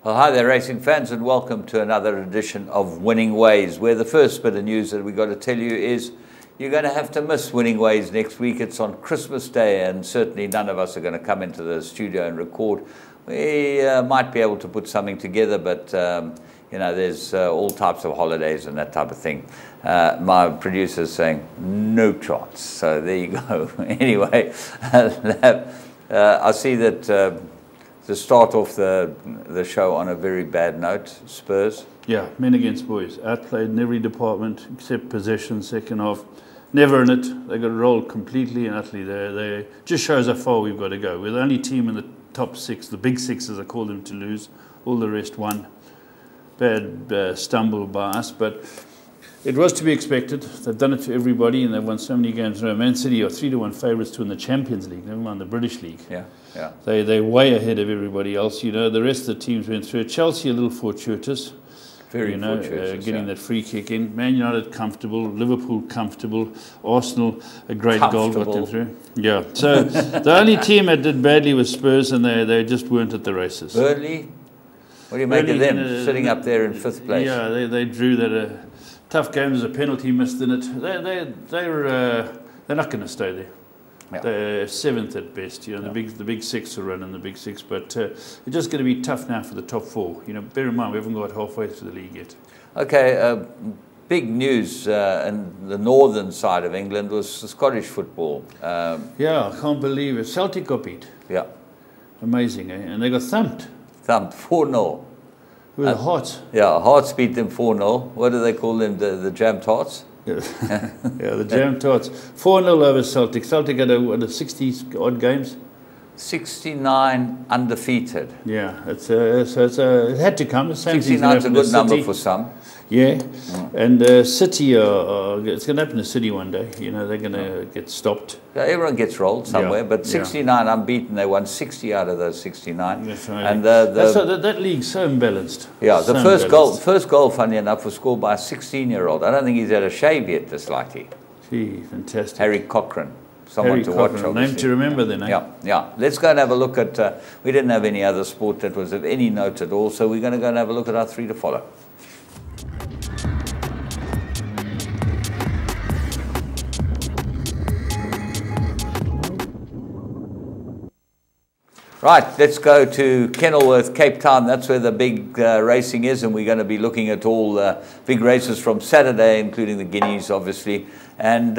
Well, hi there, racing fans, and welcome to another edition of Winning Ways, where the first bit of news that we've got to tell you is you're going to have to miss Winning Ways next week. It's on Christmas Day, and certainly none of us are going to come into the studio and record. We might be able to put something together, but you know, there's all types of holidays and that type of thing. My producer's saying no chance, so there you go. Anyway, I see that to start off the show on a very bad note, Spurs. Yeah, men against boys. Outplayed in every department except possession, second half. Never in it. They got rolled completely and utterly. They just shows how far we've got to go. We're the only team in the top six, the big six as I call them, to lose. All the rest won. Bad stumble by us, but it was to be expected. They've done it to everybody, and they've won so many games. Man City are 3-1 favourites to win the Champions League, never mind the British League. Yeah, yeah. They're way ahead of everybody else. You know, the rest of the teams went through. Chelsea a little fortuitous. Very fortuitous, getting yeah. that free kick in. Man United comfortable, Liverpool comfortable, Arsenal a great goal got them through. Yeah. So the only team that did badly was Spurs, and they just weren't at the races. Burnley. What do you make of them sitting up there in fifth place? Yeah, they drew that. Tough game. There's a penalty missed in it. They're not going to stay there. Yeah. They're seventh at best. You know, yeah. the big six will run in the big six, but it's just going to be tough now for the top four. You know, bear in mind we haven't got halfway through the league yet. Okay, big news in the northern side of England was the Scottish football. Yeah, I can't believe it. Celtic got beat. Yeah, amazing, eh? And they got thumped. 4-0. Who were the Hearts? Yeah, Hearts beat them 4-0. What do they call them? The Jammed Hearts? Yeah, yeah, the Jammed Hearts. 4-0 over Celtic. Celtic had a 60 odd games. 69 undefeated. Yeah, it had to come. 69 is a good number for some. Yeah, and City it's going to happen to City one day. You know, they're going to get stopped. Yeah, everyone gets rolled somewhere, but 69 unbeaten. They won 60 out of those 69. That's right. And that league's so imbalanced. Yeah, the first goal, funny enough, was scored by a 16-year-old. I don't think he's had a shave yet, this likely. Gee, fantastic. Harry Cochrane. Someone to watch, obviously. Name to remember then, eh? Yeah, yeah. Let's go and have a look at, we didn't have any other sport that was of any note at all, so we're going to go and have a look at our three to follow. Right, let's go to Kenilworth, Cape Town. That's where the big racing is, and we're going to be looking at all the big races from Saturday, including the Guineas, obviously. And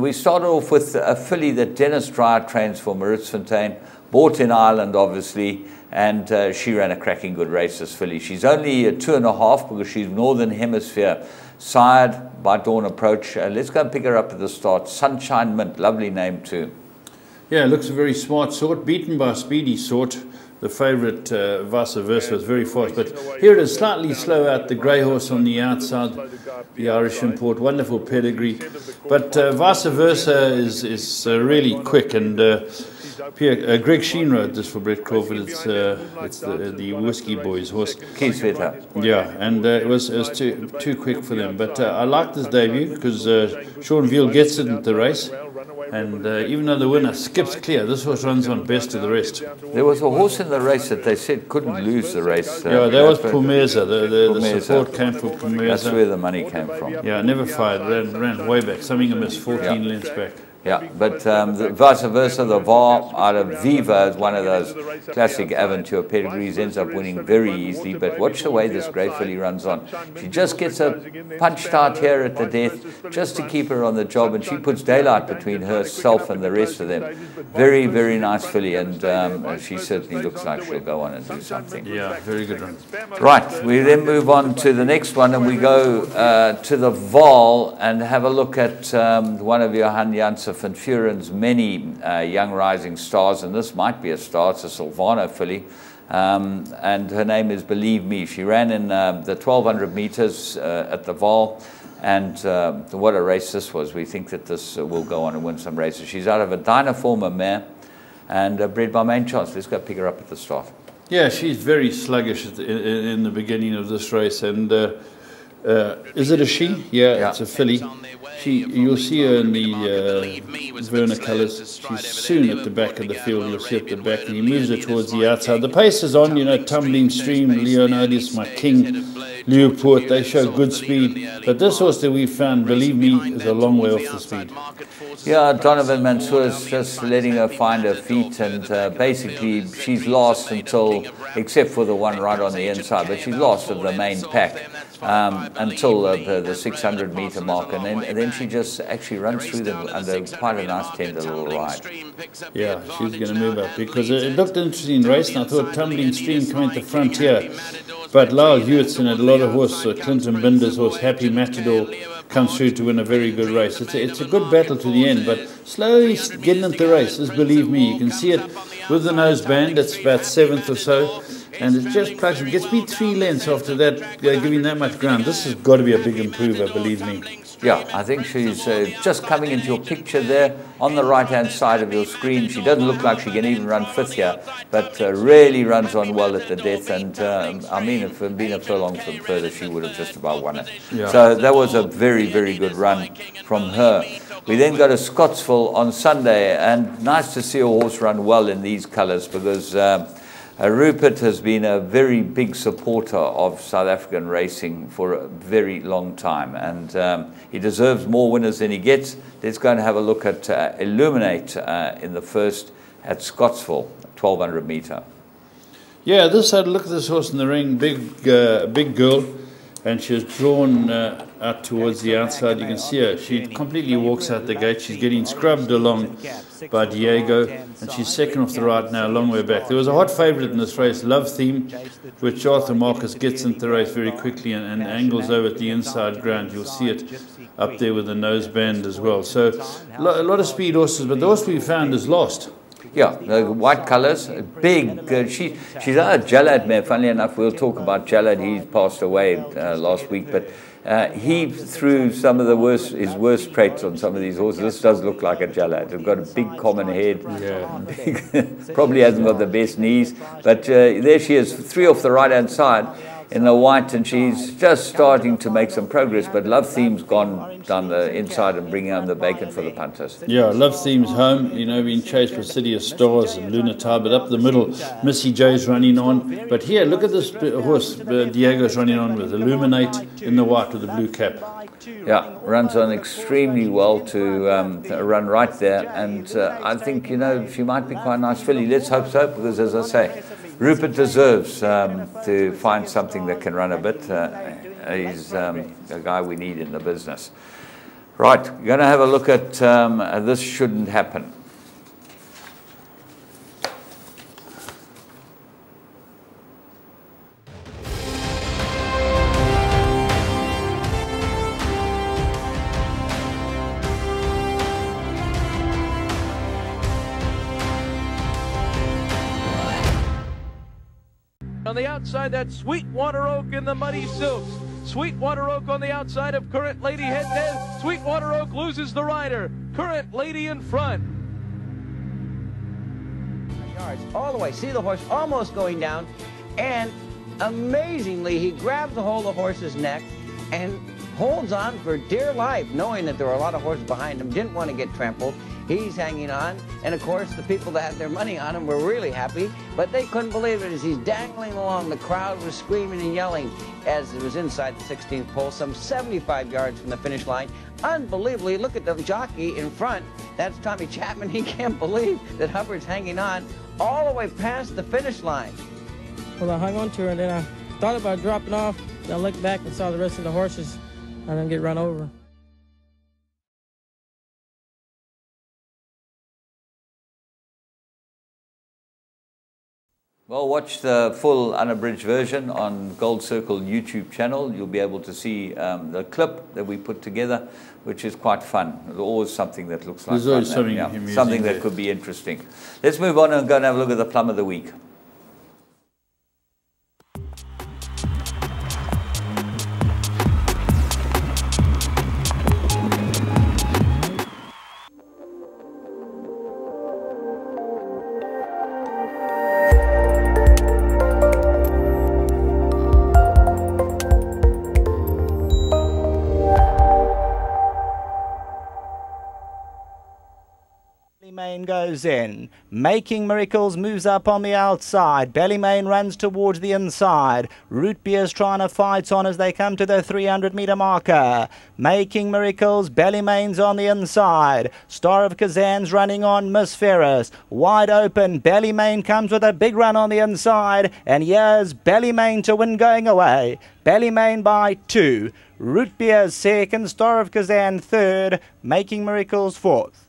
we started off with a filly that Dennis Dreyer trains for, Maritzfontein, bought in Ireland, obviously, and she ran a cracking good race, this filly. She's only 2.5 because she's Northern Hemisphere, sired by Dawn Approach. Let's go and pick her up at the start. Sunshine Mint, lovely name too. Yeah, looks a very smart sort, beaten by a speedy sort. The favourite, Vice Versa, was very fast, but here it is, slightly slow out. The grey horse on the outside, the Irish import, wonderful pedigree. But Vice Versa is really quick, and Greg Sheen rode this for Brett Crawford. It's the Whiskey Boys horse. Kieswetter. Yeah, and it was too quick for them. But I like this debut because Sean Veal gets it at the race. And even though the winner skips clear, this horse runs on best of the rest. There was a horse in the race that they said couldn't lose the race. Yeah, that was Pumeza. The support came for Pumeza. That's where the money came from. Yeah, never fired. Ran way back. Something missed 14 lengths back. Yeah, but the Vice Versa, the VAR out of Viva is one of those classic Aventure pedigrees, ends up winning very easily. But watch the way this great filly runs on. She just gets her punched out here at the death just to keep her on the job, and she puts daylight between herself and the rest of them. Very, very nice filly, and she certainly looks like she'll go on and do something. Yeah, very good run. Right, we then move on to the next one, and we go to the Vaal and have a look at one of Johan Janssen van Vuren's many young rising stars, and this might be a star. It's a Silvano filly, and her name is Believe Me. She ran in the 1200 meters at the Vaal, and what a race this was. We think that this will go on and win some races. She's out of a Dynaformer mare and bred by Main Chance. Let's go pick her up at the start. Yeah, she's very sluggish in the beginning of this race, and Is it a she? Yeah, it's a filly. You'll see her in the Verna colours. She's soon at the back of the field. You'll see at the back, and he moves her towards the outside. The pace is on, Tumbling Stream, Leonidas, My King, Leopold. They show good speed, but this horse that we found, believe me, is a long way off the speed. Yeah, Donovan Mansour's just letting her find her feet, and basically she's lost except for the one right on the inside, but she's lost of the main pack until the 600 meter mark, and then she just actually runs through them under quite a nice tender little ride. Yeah, she's going to move up, because it looked an interesting race, and I thought Tumbling Stream coming at the front here, but Lyle Hewitson had a lot of horse, Clinton Binder's horse, Happy Matador, comes through to win a very good race. It's a good battle to the end, but slowly getting into the race, just believe me, you can see it with the noseband. It's about 7th or so, and it just plugs and gets beat 3 lengths after that, giving that much ground. This has got to be a big improver, believe me. Yeah, I think she's just coming into your picture there on the right-hand side of your screen. She doesn't look like she can even run 5th here, but really runs on well at the death. And I mean, if it had been a furlong further, she would have just about won it. Yeah. So that was a very, very good run from her. We then go to Scottsville on Sunday, and nice to see a horse run well in these colours, because Rupert has been a very big supporter of South African racing for a very long time, and he deserves more winners than he gets. Let's go and have a look at Illuminate in the first at Scottsville, 1200 meter. Yeah, look at this horse in the ring, big girl, and she's drawn out towards the outside. You can see her. She completely walks out the gate. She's getting scrubbed along by Diego, and she's second off the right now, a long way back. There was a hot favourite in this race, Love Theme, which Arthur Marcus gets into the race very quickly and angles over at the inside ground. You'll see it up there with the noseband as well. So a lot of speed horses, but the horse we found is lost. Yeah, the white colours, big. She's a Jalad mare. Funnily enough, we'll talk about Jalad. He passed away last week, but he threw some of his worst traits on some of these horses. This does look like a Jalad. It's got a big common head. Yeah. Probably hasn't got the best knees, but there she is, 3 off the right-hand side in the white, and she's just starting to make some progress, but Love Theme's gone down the inside and bringing home the bacon for the punters. Yeah, Love Theme's home, being chased with City of Stars and Lunatar, but up the middle, Missy J's running on. But here, look at this horse Diego's running on with, Illuminate in the white with the blue cap. Yeah, runs on extremely well to run right there, and I think, she might be quite a nice filly. Let's hope so, because as I say, Rupert deserves to find something that can run a bit. He's a guy we need in the business. Right, we're going to have a look at This Shouldn't Happen. On the outside, that's Sweetwater Oak in the Muddy Silks. Sweetwater Oak on the outside of Current Lady head-to-head. Sweetwater Oak loses the rider. Current Lady in front. Yards all the way. See the horse almost going down, and amazingly, he grabs a hold of the horse's neck and holds on for dear life, knowing that there were a lot of horses behind him, didn't want to get trampled. He's hanging on, and of course the people that had their money on him were really happy, but they couldn't believe it as he's dangling along. The crowd was screaming and yelling as it was inside the 16th pole, some 75 yards from the finish line. Unbelievably, look at the jockey in front. That's Tommy Chapman. He can't believe that Hubbard's hanging on all the way past the finish line. Well, I hung on to her, and then I thought about dropping off. Then I looked back and saw the rest of the horses, and then get run over. Well, watch the full unabridged version on Gold Circle YouTube channel. You'll be able to see the clip that we put together, which is quite fun. There's always something that looks like fun, something that could be interesting. Let's move on and go and have a look at the Plum of the Week. goes in. Making Miracles moves up on the outside. Ballymane runs towards the inside. Root Beer's trying to fight on as they come to the 300-meter marker. Making Miracles, Ballymane's on the inside. Star of Kazan's running on Miss Ferris. Wide open, Ballymane comes with a big run on the inside. And here's Ballymane to win going away. Ballymane by 2. Root Beer second, Star of Kazan third, Making Miracles fourth.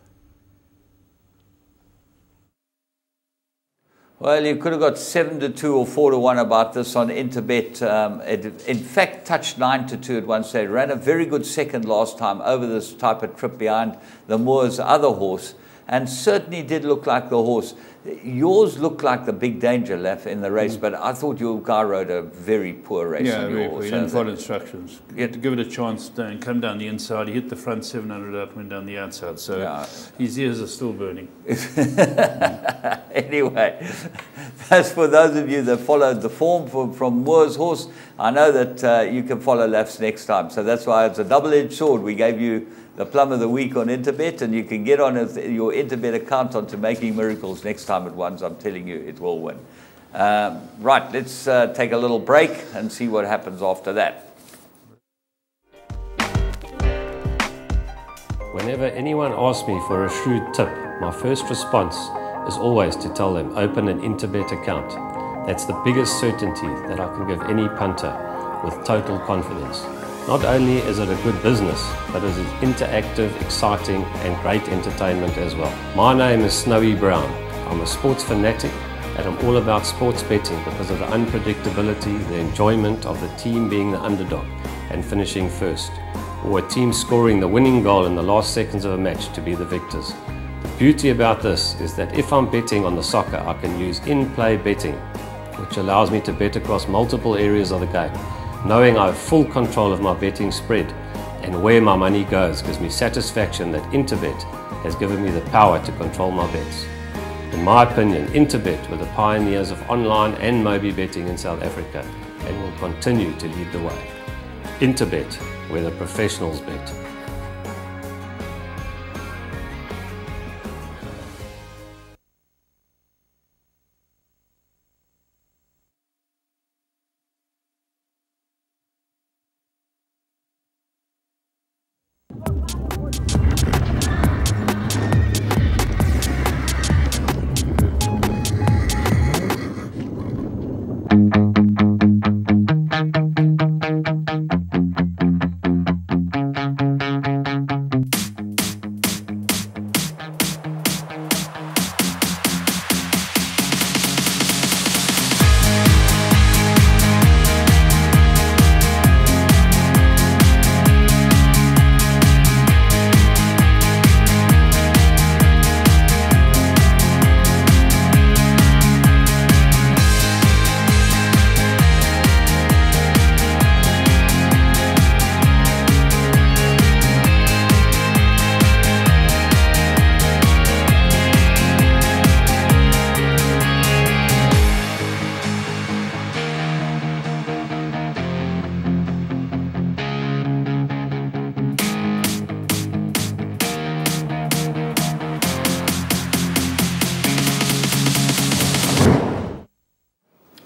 Well, you could have got 7-2 or 4-1 about this on Interbet. It, in fact, touched 9-2 at one stage. Ran a very good second last time over this type of trip behind the Moor's other horse, and certainly did look like the horse. Yours looked like the big danger left in the race, but I thought your guy rode a very poor race. Yeah, on very your poor. horse. He didn't follow instructions. You had to give it a chance and come down the inside. He hit the front 700 out, went down the outside. So yeah, his ears are still burning. Anyway, as for those of you that followed the form from Moor's horse, I know that you can follow laps next time. So that's why it's a double-edged sword. We gave you the Plum of the Week on Interbet, and you can get on your Interbet account onto Making Miracles next time it runs. I'm telling you, it will win. Right, let's take a little break and see what happens after that. Whenever anyone asks me for a shrewd tip, my first response is always to tell them, open an Interbet account. That's the biggest certainty that I can give any punter with total confidence. Not only is it a good business, but it is interactive, exciting, and great entertainment as well. My name is Snowy Brown. I'm a sports fanatic, and I'm all about sports betting because of the unpredictability, the enjoyment of the team being the underdog and finishing first, or a team scoring the winning goal in the last seconds of a match to be the victors. The beauty about this is that if I'm betting on the soccer, I can use in-play betting, which allows me to bet across multiple areas of the game. Knowing I have full control of my betting spread and where my money goes gives me satisfaction that Interbet has given me the power to control my bets. In my opinion, Interbet were the pioneers of online and Mobi betting in South Africa and will continue to lead the way. Interbet, where the professionals bet.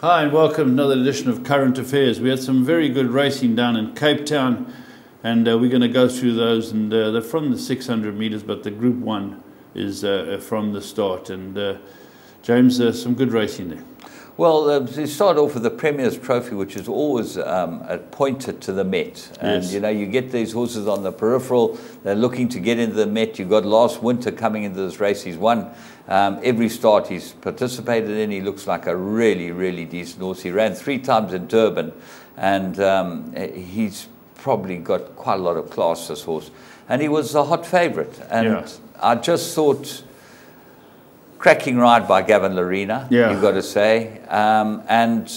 Hi and welcome to another edition of Current Affairs. We had some very good racing down in Cape Town, and we're going to go through those, and they're from the 600 metres, but the Group 1 is from the start. And James, some good racing there. Well, you start off with the Premier's Trophy, which is always pointed to the Met. And, you know, you get these horses on the peripheral. They're looking to get into the Met. You've got Last Winter coming into this race. He's won every start he's participated in. He looks like a really, really decent horse. He ran 3 times in Durban, and he's probably got quite a lot of class, this horse. And he was a hot favourite. And I just thought... cracking ride by Gavin Larena, you've got to say, and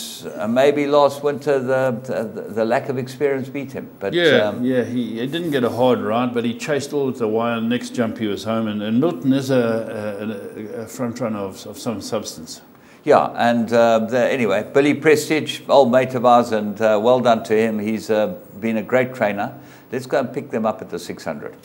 maybe Last Winter the lack of experience beat him. But he didn't get a hard ride, but he chased all the while. Next jump he was home, and Milton is a front runner of some substance. Yeah, and anyway, Billy Prestige, old mate of ours, and well done to him. He's been a great trainer. Let's go and pick them up at the 600.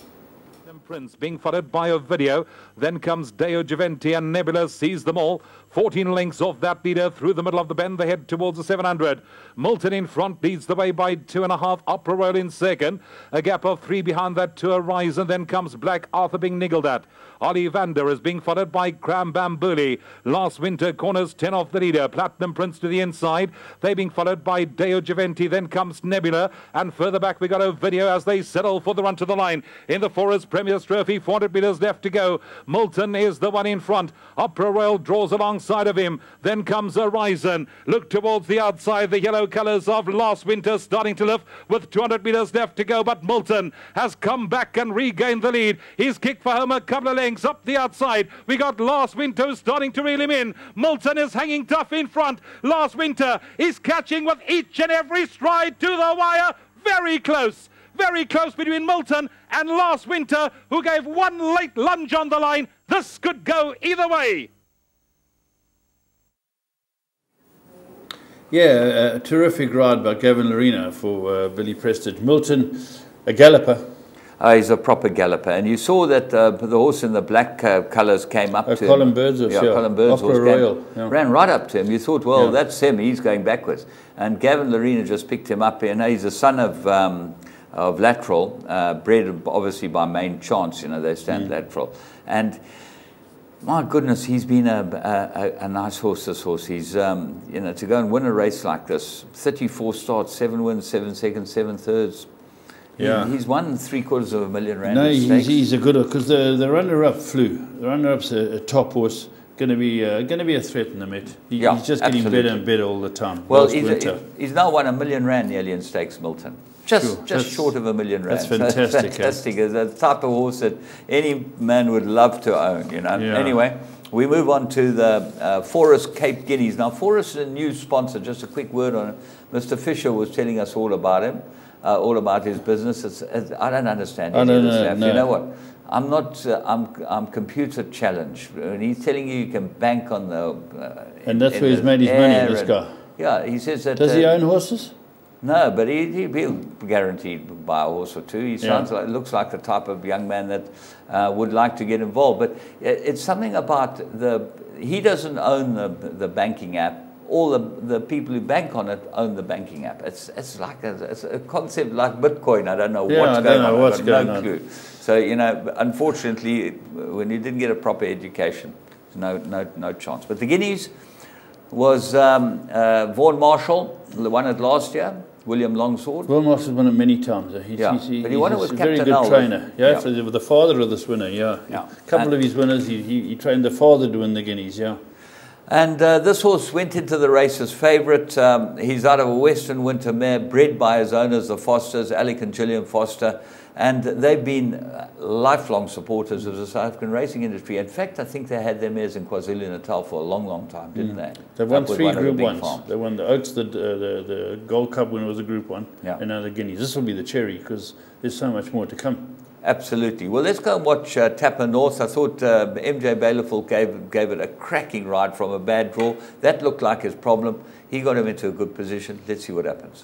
Prince being followed by a video. Then comes Deo Giventi, and Nebula sees them all. 14 lengths off that leader through the middle of the bend. They head towards the 700. Milton in front leads the way by 2.5. Opera Royal in second. A gap of 3 behind that to Horizon. Then comes Black Arthur being niggled at. Ollivander is being followed by Cram Bambuli. Last Winter corners 10 off the leader. Platinum Prince to the inside. They being followed by Deo Giventi. Then comes Nebula. And further back we got a video as they settle for the run to the line. In the Forest Premier's Trophy, 400 metres left to go. Milton is the one in front. Opera Royal draws alongside of him. Then comes Horizon. Look towards the outside. The yellow colours of Last Winter starting to lift with 200 metres left to go. But Milton has come back and regained the lead. He's kicked for home a couple of lengths up the outside. We got Last Winter starting to reel him in. Milton is hanging tough in front. Last Winter is catching with each and every stride to the wire. Very close between Milton and Last Winter, who gave one late lunge on the line. This could go either way. Yeah, a terrific ride by Gavin Lorena for Billy Prestige. Milton, a galloper. He's a proper galloper, and you saw that the horse in the black colours came up to Colin him. Birdsworth, Colin Birdsworth Royal, ran right up to him. You thought, well, that's him. He's going backwards, and Gavin Lorena just picked him up. And he's a son of Lateral, bred obviously by Main Chance. You know, they stand Lateral, and my goodness, he's been a nice horse, this horse. He's, you know, to go and win a race like this, 34 starts, 7 wins, 7 seconds, 7 thirds. Yeah. He's won $750,000 rand. No, he's a good one, because the runner-up flew. The runner-up's a top horse, going to be a threat in the Met. He's just getting better and better all the time. Well, he's now won R1 million nearly in stakes, Milton. Just short of R1 million. That's fantastic. So fantastic. It's the type of horse that any man would love to own, you know. Yeah. Anyway, we move on to the Forest Cape Guineas. Now, Forest is a new sponsor. Just a quick word on it. Mr. Fisher was telling us all about him, all about his business. I don't understand any of this stuff. You know what? I'm not. I'm computer challenged. When he's telling you can bank on the. And that's where he's made his money. This guy. Yeah, he says that. Does he own horses? No, but he'll guaranteed buy a horse or two. He sounds like, looks like the type of young man that would like to get involved. But it's something about he doesn't own the banking app. All the people who bank on it own the banking app. It's like a concept like Bitcoin. I don't know what's going on. I've got no clue. So, you know, unfortunately, when you didn't get a proper education, no chance. But the Guineas was Vaughan Marshall, the one at last year. William Longsword. Vaughan Marshall's won it many times. But he won it with Captain very good trainer. For the father of this winner. A couple of his winners, he trained the father to win the Guineas. And this horse went into the race as favourite. He's out of a Western Winter mare, bred by his owners, the Fosters, Alec and Gillian Foster. And they've been lifelong supporters of the South African racing industry. In fact, I think they had their mares in KwaZulu-Natal for a long, long time, didn't they? They've won 3 Group 1s. They won the Oaks, the Gold Cup when it was a Group 1, and now the Guineas. This will be the cherry, because there's so much more to come. Absolutely. Well, let's go and watch Tapper North. I thought MJ Baileyful gave it a cracking ride from a bad draw. That looked like his problem. He got him into a good position. Let's see what happens.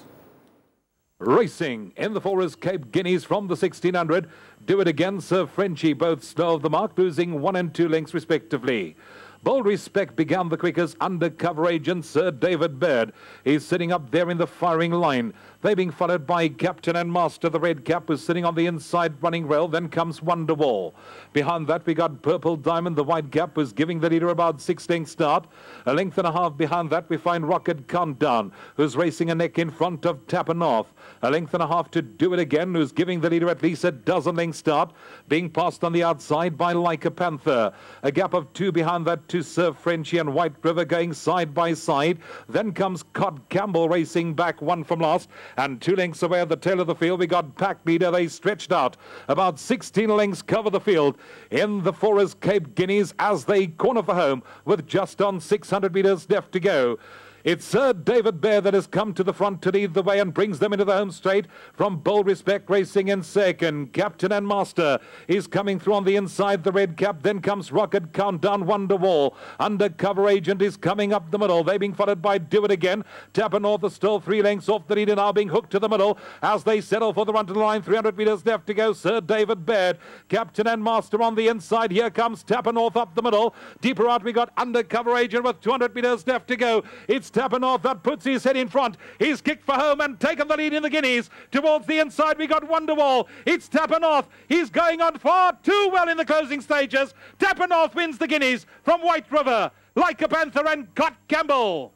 Racing in the Forest Cape Guineas from the 1600. Do it again, Sir Frenchie, both slow of the mark, losing 1 and 2 lengths respectively. Bold Respect began the quickest. Undercover agent Sir David Baird is sitting up there in the firing line. They being followed by Captain and Master, the red cap, who's sitting on the inside running rail. Then comes Wonderwall. Behind that we got Purple Diamond, the white cap, who's giving the leader about 6 lengths start. 1.5 lengths behind that we find Rocket Countdown, who's racing a neck in front of Tapper North. 1.5 lengths to Do It Again, who's giving the leader at least a dozen lengths start. Being passed on the outside by Like a Panther. A gap of 2 behind that to Sir Frenchie and White River going side by side. Then comes Cod Campbell racing back 1 from last. And 2 lengths away at the tail of the field, we got Pack Leader. They stretched out. About 16 lengths cover the field in the Forest Cape Guineas as they corner for home with just on 600 metres left to go. It's Sir David Bear that has come to the front to lead the way and brings them into the home straight from Bold Respect Racing in second. Captain and Master is coming through on the inside, the red cap. Then comes Rocket Countdown, Wonderwall. Undercover Agent is coming up the middle. They're being followed by Do It Again. Tapper North is still 3 lengths off the lead and now being hooked to the middle as they settle for the run to the line. 300 metres left to go. Sir David Baird, Captain and Master on the inside. Here comes Tapper North up the middle. Deeper out we got Undercover Agent with 200 metres left to go. It's Tapper North that puts his head in front. He's kicked for home and taken the lead in the Guineas. Towards the inside we got Wonderwall. It's Tapper North. He's going on far too well in the closing stages. Tapper North wins the Guineas from White River, Like a Panther and Cot Campbell.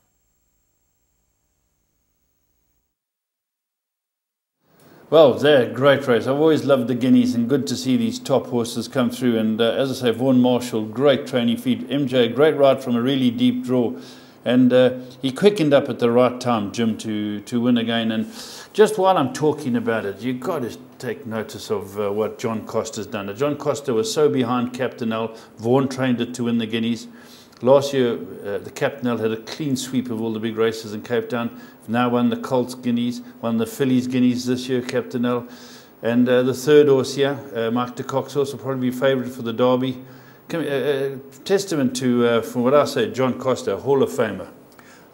Well, they're a great race. I've always loved the Guineas and good to see these top horses come through. And as I say, Vaughan Marshall, great training feed. MJ, great ride from a really deep draw. And he quickened up at the right time, Jim, to win again. And just while I'm talking about it, you've got to take notice of what John Costa's done. Now, John Costa was so behind Captain L. Vaughan trained it to win the Guineas. Last year, the Captain L had a clean sweep of all the big races in Cape Town. Now won the Colts Guineas, won the Fillies Guineas this year, Captain L. And the third horse here, Mike de Kock's horse, will probably be favourite for the Derby. Testament to, from what I say, John Costa, Hall of Famer.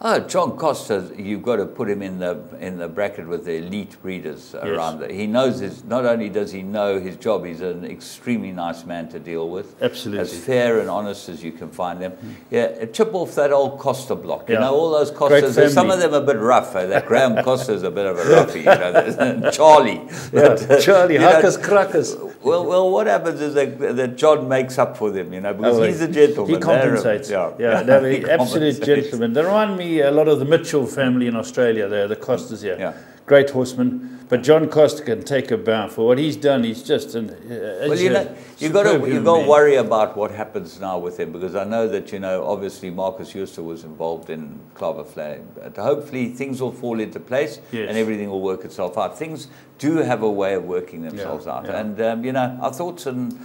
Oh, John Costa, you've got to put him in the bracket with the elite breeders around there. He knows his, not only does he know his job, he's an extremely nice man to deal with. Absolutely. As fair and honest as you can find them. Yeah, chip off that old Costa block. You know, all those Costas, some of them are a bit rough. That Graham Costa's a bit of a roughie, you know, Charlie. Charlie, Huckers, Crackers. Well, what happens is that John makes up for them, you know, because he's a gentleman. He compensates. Absolute gentleman. They remind me a lot of the Mitchell family in Australia. There, the Costas here. Yeah. Great horseman, but John Costa can take a bow for what he's done. He's just an. Well, you know, you got to worry about what happens now with him, because I know that, you know, obviously Marcus Huster was involved in Clover Flame, but hopefully things will fall into place and everything will work itself out. Things do have a way of working themselves out, and you know, our thoughts and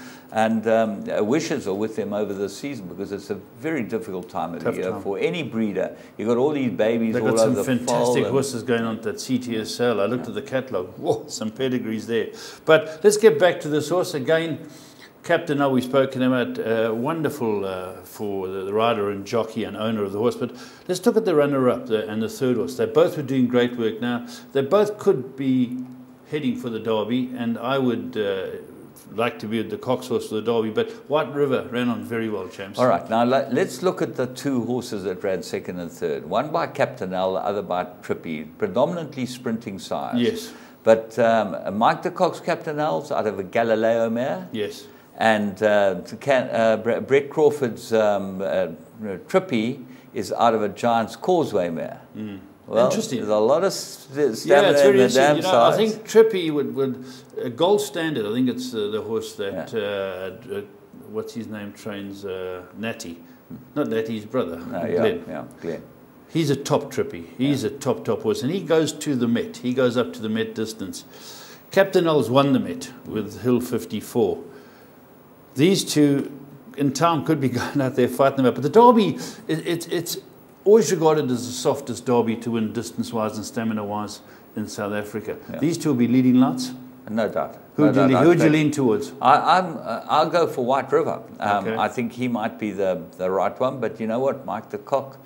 wishes are with them over this season, because it's a very difficult time of the year for any breeder. You've got all these babies all over the foal. They've got some fantastic horses going on at that CTSL. I looked at the catalogue. Whoa, some pedigrees there. But let's get back to this horse again. Captain L, we've spoken about, wonderful for the rider and jockey and owner of the horse. But let's look at the runner-up and the third horse. They both were doing great work now. They both could be heading for the Derby, and I would like to be at the Cox horse for the Derby, but White River ran on very well, James. All right, now let's look at the two horses that ran second and third. One by Captain L, the other by Trippy, predominantly sprinting sires. Yes. But Mike de Kock's Captain L's out of a Galileo mare. Yes. And Brett Crawford's Trippy is out of a Giant's Causeway mare. Mm. Well, interesting. There's a lot of stamina it's very in the damn side. I think Trippy would Gold Standard. I think it's the horse that what's his name trains Natty, not Natty's brother. No, Glenn. He's a top Trippy. He's a top horse, and he goes to the Met. He goes up to the Met distance. Captain L's won the Met with Hill 54. These two in town could be going out there fighting them up, but the Derby, it's always regarded as the softest Derby to win distance-wise and stamina-wise in South Africa. Yeah. These two will be leading lights? No doubt. Who would you lean towards? I'll go for White River. I think he might be the right one, but you know what? Mike de Kock,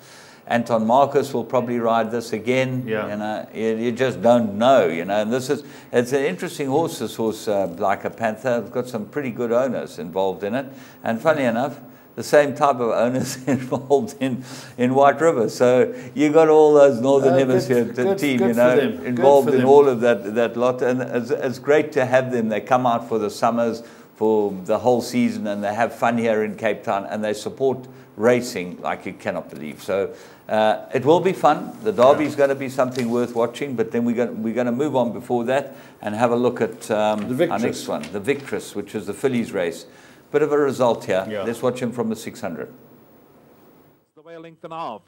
Anton Marcus will probably ride this again. Yeah. You know, you just don't know, you know. And it's an interesting horse, this horse, Like a Panther. It's got some pretty good owners involved in it. And funny enough, the same type of owners involved in White River. So you got all those Northern Hemisphere team, you know, involved in all of that lot. And it's great to have them. They come out for the summers, for the whole season, and they have fun here in Cape Town, and they support racing like you cannot believe. So it will be fun. The Derby is going to be something worth watching, but then we're going to move on before that and have a look at our next one, the Victress, which is the Fillies race. Bit of a result here. Yeah. Let's watch him from the 600. The way a length and a half.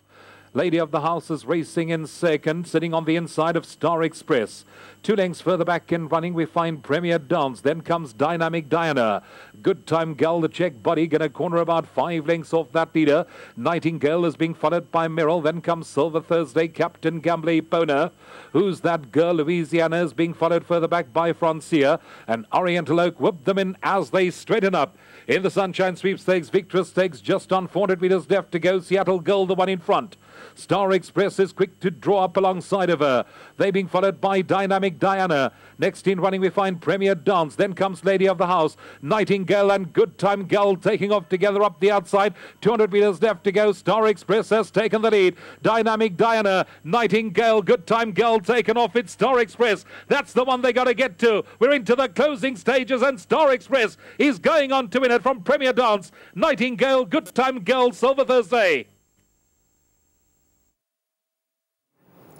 Lady of the House is racing in second, sitting on the inside of Star Express. 2 lengths further back in running, we find Premier Dance. Then comes Dynamic Diana. Good Time Gal, the check body, going to corner about 5 lengths off that leader. Nightingale is being followed by Merrill. Then comes Silver Thursday, Captain Gamble Pona. Who's That Girl? Louisiana is being followed further back by Francia. And Oriental Oak whipped them in as they straighten up. In the Sunshine Sweepstakes, Victor Stakes just on 400 metres left to go. Seattle Gold, the one in front. Star Express is quick to draw up alongside of her. They being followed by Dynamic Diana. Next in running we find Premier Dance. Then comes Lady of the House, Nightingale and Good Time Gal taking off together up the outside. 200 metres left to go. Star Express has taken the lead. Dynamic Diana, Nightingale, Good Time Gal taken off. It's Star Express. That's the one they got to get to. We're into the closing stages and Star Express is going on to win it from Premier Dance. Nightingale, Good Time Gal, Silver Thursday.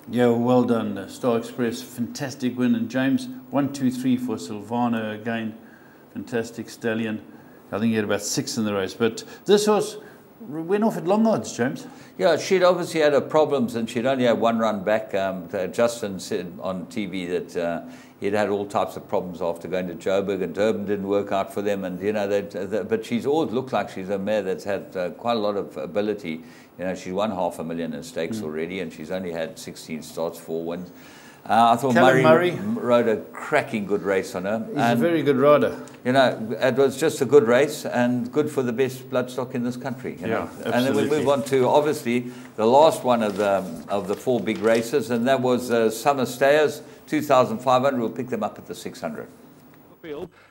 Yeah, well done, Star Express. Fantastic win. And James, 1, 2, 3 for Silvano again. Fantastic stallion. I think he had about 6 in the race. But this horse went off at long odds, James. Yeah, she'd obviously had her problems and she'd only had 1 run back. Justin said on TV that he'd had all types of problems after going to Joburg, and Durban didn't work out for them. And, you know, but she's always looked like she's a mare that's had quite a lot of ability. You know, she's won $500,000 in stakes already, and she's only had 16 starts, 4 wins. I thought Murray rode a cracking good race on her. He's a very good rider. You know, it was just a good race and good for the best bloodstock in this country. You know? Absolutely. And then we move on to, obviously, the last one of the 4 big races, and that was Summer Stayers, 2,500. We'll pick them up at the 600.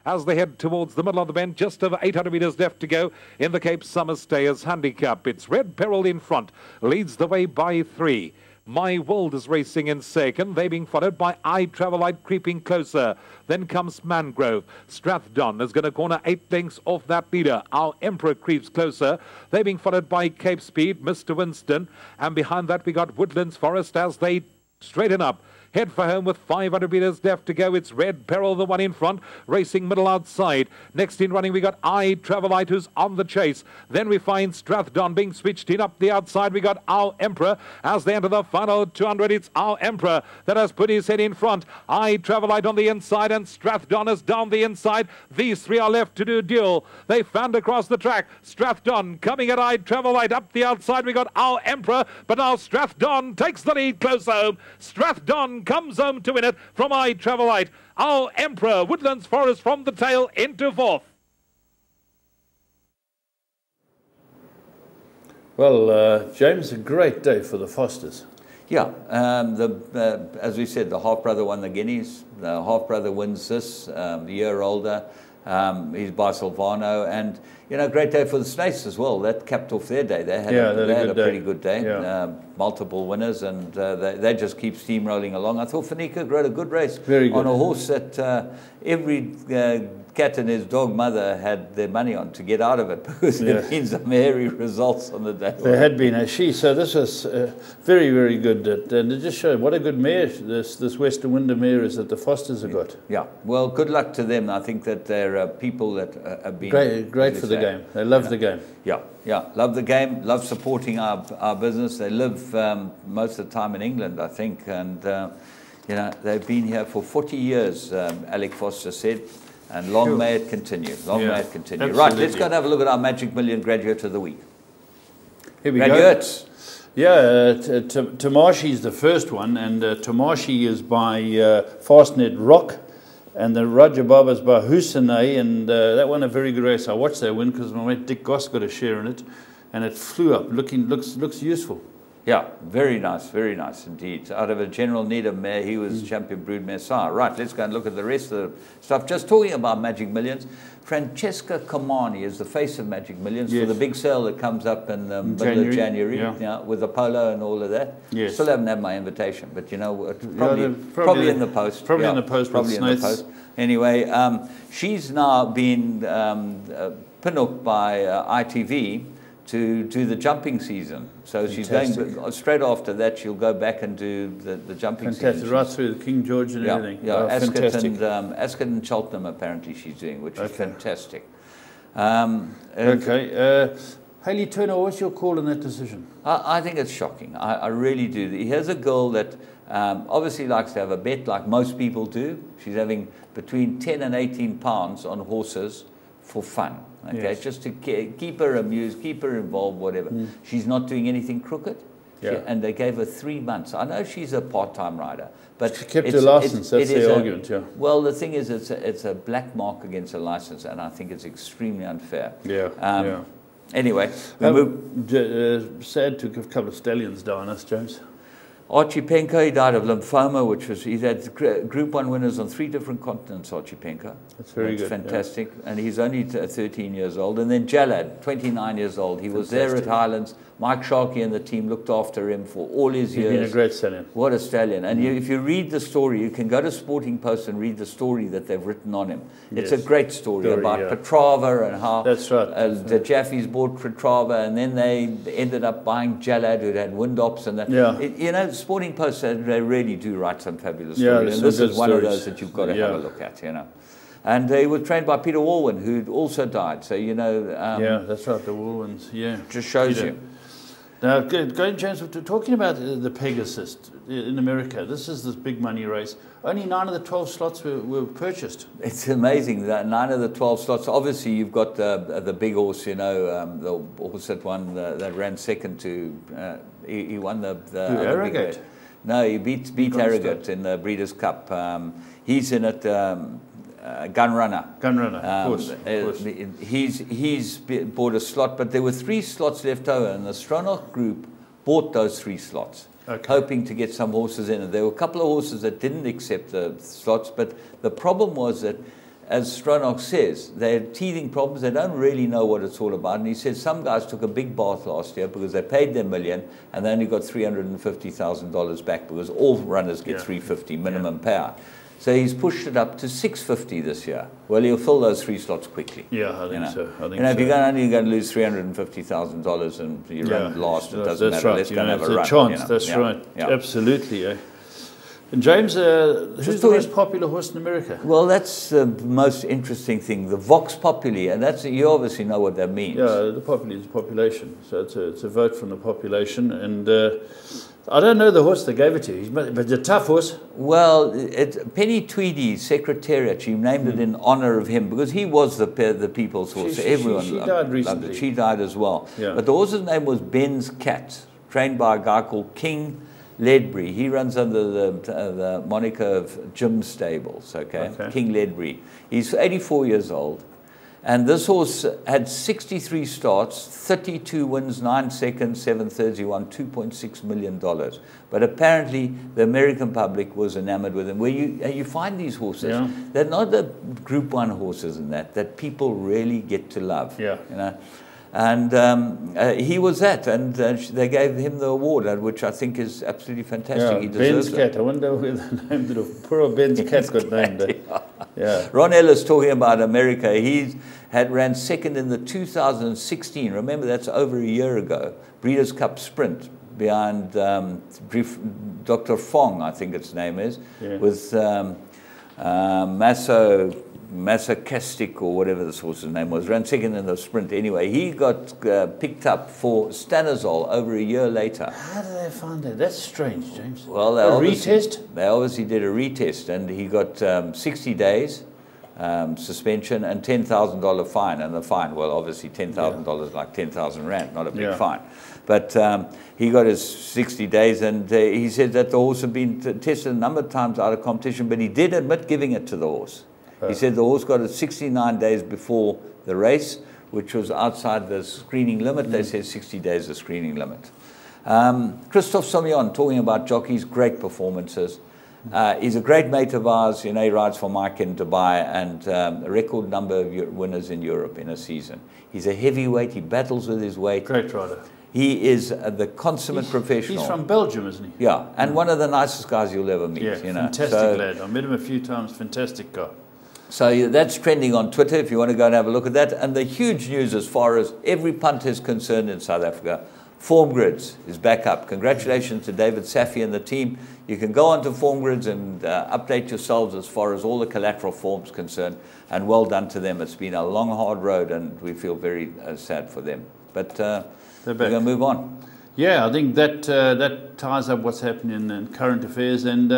As they head towards the middle of the bend, just over 800 metres left to go in the Cape Summer Stayers Handicap. It's Red Peril in front, leads the way by 3. My World is racing in second. They being followed by I Travelite creeping closer. Then comes Mangrove. Strathdon is going to corner 8 lengths off that leader. Our Emperor creeps closer. They being followed by Cape Speed, Mr. Winston. And behind that we got Woodlands Forest as they straighten up. Head for home with 500 metres left to go. It's Red Peril, the one in front, racing middle outside. Next in running, we got I Travelite, who's on the chase. Then we find Strathdon being switched in up the outside. We got Our Emperor as they enter the final 200. It's Our Emperor that has put his head in front. I Travelite on the inside and Strathdon is down the inside. These 3 are left to do duel. They found across the track. Strathdon coming at I Travelite up the outside. We got Our Emperor, but now Strathdon takes the lead close home. Strathdon comes home to win it from I Travelite. Our Emperor, Woodlands Forest from the tail into 4th. Well, James, a great day for the Fosters. Yeah, as we said, the half-brother won the Guineas. The half-brother wins this, the year older. He's by Silvano, and you know, great day for the Snakes as well. That capped off their day. They had a pretty good day. Yeah. Multiple winners, and they just keep steamrolling along. I thought Fanica rode a good race on a horse that every cat and his dog mother had their money on to get out of it, because it means some hairy results on the day. There had been a she, so this was very, very good. And it just showed what a good mare this Western Winter mare is that the Fosters have got. Yeah, well, good luck to them. I think that they're people that have been great for the game. They love the game. Yeah, love the game, love supporting our business. They live most of the time in England, I think, and you know, they've been here for 40 years, Alec Foster said. And long may it continue. Long may it continue. Absolutely. Right, let's go and have a look at our Magic Million Graduate of the Week. Here we Graduates. Go. Yeah, Tamashi the first one, and Tamashi is by Fastnet Rock, and the Roger Baba's by Hussein, and that won a very good race. I watched that win because my mate Dick Goss got a share in it, and it flew up. Looks useful. Yeah, very nice indeed. Out of a general need of mare, he was champion broodmare sire. Right, let's go and look at the rest of the stuff. Just talking about Magic Millions, Francesca Comani is the face of Magic Millions for the big sale that comes up in the middle of January, with the polo and all of that. Yes. Still haven't had my invitation, but you know, probably in the post. Probably in the post. Probably in the post. Anyway, she's now been pin-up by ITV to do the jumping season. So she's going, straight after that, she'll go back and do the jumping season. Fantastic, right through the King George and everything. Yeah, Ascot and Cheltenham apparently she's doing, which is fantastic. Okay, Hayley Turner, what's your call on that decision? I think it's shocking. I really do. Here's a girl that obviously likes to have a bet like most people do. She's having between 10 and 18 pounds on horses for fun. Okay, Yes. just to keep her amused, keep her involved, whatever. She's not doing anything crooked. Yeah. And they gave her 3 months. I know she's a part-time rider, but she kept her license. That's the argument. Yeah. Well, the thing is, it's a black mark against a license, and I think it's extremely unfair. Yeah. Anyway, we move. Sad to give a couple of stallions down us, James. Archie Penko, he died of lymphoma, he's had Group 1 winners on 3 different continents, Archie Penko. That's very good. Fantastic. Yeah. And he's only 13 years old. And then Jalad, 29 years old. He was there at Highlands. Mike Sharkey and the team looked after him for all his years. He's been a great stallion. What a stallion. And if you read the story, you can go to Sporting Post and read the story that they've written on him. It's a great story about Petrava and how the Jaffies bought Petrava, and then they ended up buying Jalad, who had wind ops. And that. Yeah. You know, Sporting Post, they really do write some fabulous stories. And this is one of those that you've got to have a look at, you know. And he was trained by Peter Walwyn, who'd also died. So, you know... yeah, that's right, the Walwyns, yeah. Just shows you. Now, going, James, talking about the Pegasus in America, this is this big money race. Only 9 of the 12 slots were purchased. It's amazing that 9 of the 12 slots. Obviously, you've got the big horse, you know, the horse that won, that ran second to, he won the Arrogate? No, he beat Arrogate in the Breeders' Cup. He's in it. Gun Runner, of course. He's bought a slot, but there were 3 slots left over, and the Stronach Group bought those 3 slots, hoping to get some horses in. And there were a couple of horses that didn't accept the slots, but the problem was that, as Stronach says, they had teething problems. They don't really know what it's all about. And he said some guys took a big bath last year because they paid their $1 million and they only got $350,000 back, because all runners get $350 minimum payout. So he's pushed it up to $650 this year. Well, he'll fill those 3 slots quickly. Yeah, I think so. If you're only going to lose $350,000 and you run last, it doesn't matter. Right. Let's go and have a run. It's a chance. That's right. Yeah. Absolutely. Yeah. And James, who's the most popular horse in America? Well, that's the most interesting thing. The Vox Populi, and that's, you obviously know what that means. Yeah, the populi is population. So it's a vote from the population. And I don't know the horse they gave it to, but it's a tough horse. Well, Penny Tweedy's Secretariat, she named it in honor of him, because he was the people's horse. Everyone she died recently. loved it. She died as well. Yeah. But the horse's name was Ben's Cat, trained by a guy called King Ledbury. He runs under the moniker of Jim Stables, okay? King Ledbury. He's 84 years old. And this horse had 63 starts, 32 wins, 9 seconds, 7 thirds. He won $2.6 million. But apparently, the American public was enamored with him. Where you find these horses, they're not the Group 1 horses and that people really get to love. Yeah. You know? And he was that, and they gave him the award, which I think is absolutely fantastic. Yeah, he deserves Ben's Cat. I wonder where they named it. Poor old Ben's Cat got named. Yeah. Ron Ellis, talking about America, he ran second in the 2016. Remember, that's over a year ago. Breeders' Cup Sprint behind Dr. Fong, I think its name is, with Masochistic or whatever this horse's name was, ran second in the sprint. Anyway, he got picked up for stanozol over a year later. How did they find that? That's strange, James. Well, a retest? They obviously did a retest, and he got 60 days suspension and $10,000 fine. And the fine, well, obviously $10,000 like 10,000 rand, not a big fine. But he got his 60 days, and he said that the horse had been tested a number of times out of competition, but he did admit giving it to the horse. He said the horse got it 69 days before the race, which was outside the screening limit. They said 60 days the screening limit. Christophe Sommillon, talking about jockeys, great performances. He's a great mate of ours. You know, he rides for Mike in Dubai, and a record number of winners in Europe in a season. He's a heavyweight. He battles with his weight. Great rider. He is the consummate professional. He's from Belgium, isn't he? Yeah, and one of the nicest guys you'll ever meet. Yeah, you know. fantastic lad. I met him a few times. Fantastic guy. So that's trending on Twitter if you want to go and have a look at that. And the huge news as far as every punter is concerned in South Africa, Form Grids is back up. Congratulations to David Safi and the team. You can go onto Form Grids and update yourselves as far as all the collateral forms concerned. And well done to them. It's been a long, hard road, and we feel very sad for them. But we're back. going to move on. Yeah, I think that that ties up what's happening in current affairs. And